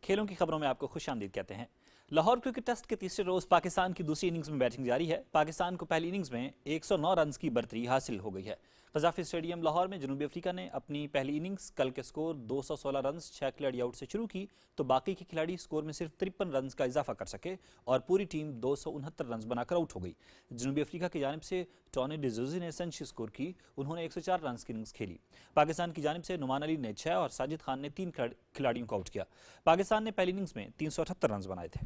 खेलों की खबरों में आपको खुशामदीद कहते हैं। लाहौर क्रिकेट टेस्ट के तीसरे रोज पाकिस्तान की दूसरी इनिंग्स में बैटिंग जारी है। पाकिस्तान को पहली इनिंग्स में 109 रन की बढ़तरी हासिल हो गई है। कज़ाफ़ी स्टेडियम लाहौर में जनूबी अफ्रीका ने अपनी पहली इनिंग्स कल के स्कोर 216 रन 6 खिलाड़ी आउट से शुरू की, तो बाकी के खिलाड़ी स्कोर में सिर्फ 53 रन का इजाफा कर सके और पूरी टीम 269 रन बनाकर आउट हो गई। जनूबी अफ्रीका की जानिब से टॉनी डिजोजी ने सेंचुरी स्कोर की, उन्होंने 104 रन की इनिंग्स खेली। पाकिस्तान की जानिब से नुमान अली ने 6 और साजिद खान ने 3 खिलाड़ियों को आउट किया। पाकिस्तान ने पहली इनिंग्स में 378 रन बनाए थे।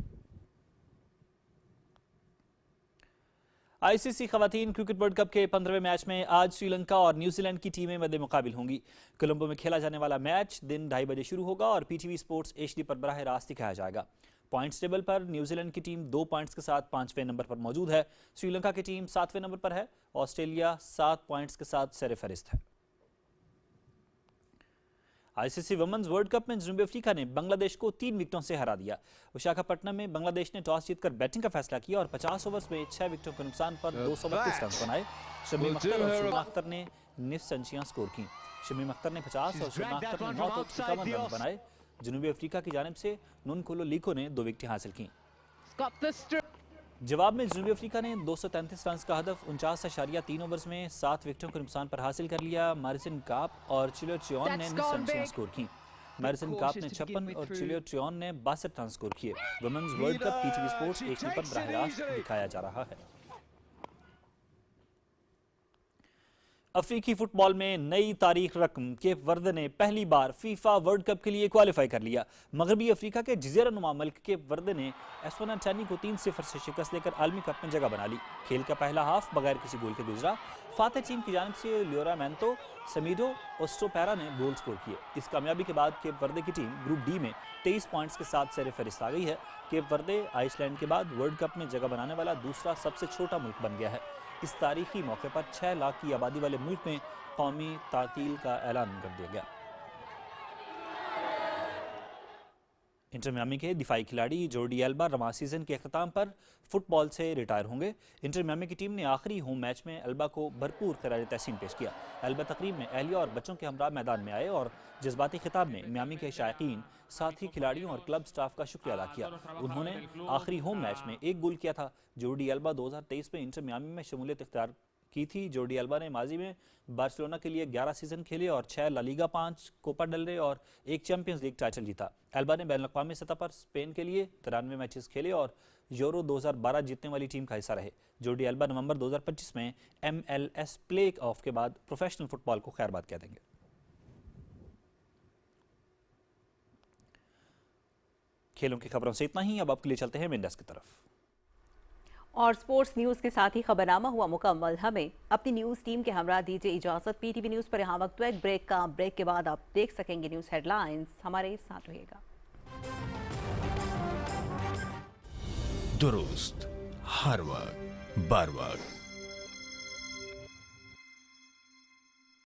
आईसीसी खवातीन क्रिकेट वर्ल्ड कप के 15वें मैच में आज श्रीलंका और न्यूजीलैंड की टीमें मद्दे मुकाबिल होंगी। कोलंबो में खेला जाने वाला मैच दिन 2:30 बजे शुरू होगा और पीटीवी स्पोर्ट्स HD पर बराह रास्त दिखाया जाएगा। पॉइंट्स टेबल पर न्यूजीलैंड की टीम 2 पॉइंट्स के साथ 5वें नंबर पर मौजूद है। श्रीलंका की टीम 7वें नंबर पर है। ऑस्ट्रेलिया 7 पॉइंट्स के साथ सर-ए-फहरिस्त है। आईसीसी वुमेन्स वर्ल्ड कप में जनूबी अफ्रीका ने बांग्लादेश को 3 विकेटों से हरा दिया। विशाखापट्टनम में बांग्लादेश ने टॉस जीतकर बैटिंग का फैसला किया और 50 ओवर्स में 6 विकेटों के नुकसान पर 232 रन बनाए। शमीम अख्तर और शमीमा अख्तर ने 19 सेंचुरियां स्कोर की। शमीम अख्तर ने 50 और शमीमा अख्तर ने 951 रन बनाए। जनूबी अफ्रीका की जानिब से नुनकुलो लीको ने 2 विकेटें हासिल की। जवाब में जनूबी अफ्रीका ने 233 रन का हदफ 49.3 ओवर्स में 7 विकेटों के नुकसान पर हासिल कर लिया। मैरिसन काप और चिलो ट्रियन ने 19 सेंचुरियां स्कोर की। मैरिसन काप ने 56 और चिलो ट्रियन ने 62 रन स्कोर किए। Women's world cup PTV sports HD पर बराह रास्त दिखाया जा रहा है। अफ्रीकी फुटबॉल में नई तारीख रकम केप वर्दे ने पहली बार फीफा वर्ल्ड कप के लिए क्वालिफाई कर लिया। मगरबी अफ्रीका के जजीरा नुमा मुल्क केप वर्दे ने एस्वाटिनी को 3-0 से शिकस्त देकर आलमी कप में जगह बना ली। खेल का पहला हाफ बगैर किसी गोल के गुजरा। फातेह टीम की जानिब से लियोरामेंतो, समीडो और स्टोपेरा ने गोल स्कोर किए। इस कामयाबी के बाद केप वर्दे की टीम ग्रुप डी में 23 पॉइंट्स के साथ सर-ए-फहरिस्त आ गई है। केप वर्दे आइसलैंड के बाद वर्ल्ड कप में जगह बनाने वाला दूसरा सबसे छोटा मुल्क बन गया है। इस तारीखी मौके पर 6 लाख की आबादी वाले मुल्क में कौमी तातील का ऐलान कर दिया गया। इंटर मियामी के दिफाई खिलाड़ी जोर्डी एल्बा रवां सीजन के अख्ताम पर फुटबॉल से रिटायर होंगे। इंटर मियामी की टीम ने आखिरी होम मैच में एल्बा को भरपूर खिराज तहसीन पेश किया। एल्बा तकरीब में अहलिया और बच्चों के हमरा मैदान में आए और जज्बाती खिताब में मियामी के शायकीन, साथी खिलाड़ियों और क्लब स्टाफ का शुक्रिया अदा किया। उन्होंने आखिरी होम मैच में 1 गोल किया था। जोर्डी एल्बा 2023 में इंटर मियामी में शमूलियत इख्तियार की थी। जोर्डी एल्बा ने माजी में बार्सिलोना के लिए 11 सीजन खेले और 6 ला लीगा, 5 कोपा डेल रे और 1 चैंपियंस लीग टाइटल जीता। एल्बा ने बैनुल अक़वामी सतह पर स्पेन के लिए 93 मैचेस खेले और यूरो 2012 जीतने वाली टीम का हिस्सा रहे। जोर्डी एल्बा नवंबर 2025 में MLS प्ले ऑफ के बाद प्रोफेशनल फुटबॉल को खैरबाद कह देंगे। खेलों की खबरों से इतना ही। अब आपके लिए चलते हैं मेन डेस्क की तरफ। और स्पोर्ट्स न्यूज़ के साथ ही खबरनामा हुआ मुकम्मल। हमें अपनी न्यूज़ टीम के हमरा दीजिए इजाज़त। PTV न्यूज़ पर यहाँ वक्त एक ब्रेक का। ब्रेक के बाद आप देख सकेंगे न्यूज़ हेडलाइंस। हमारे साथ रहिएगा। दुरुस्त हर वक्त बर वक्त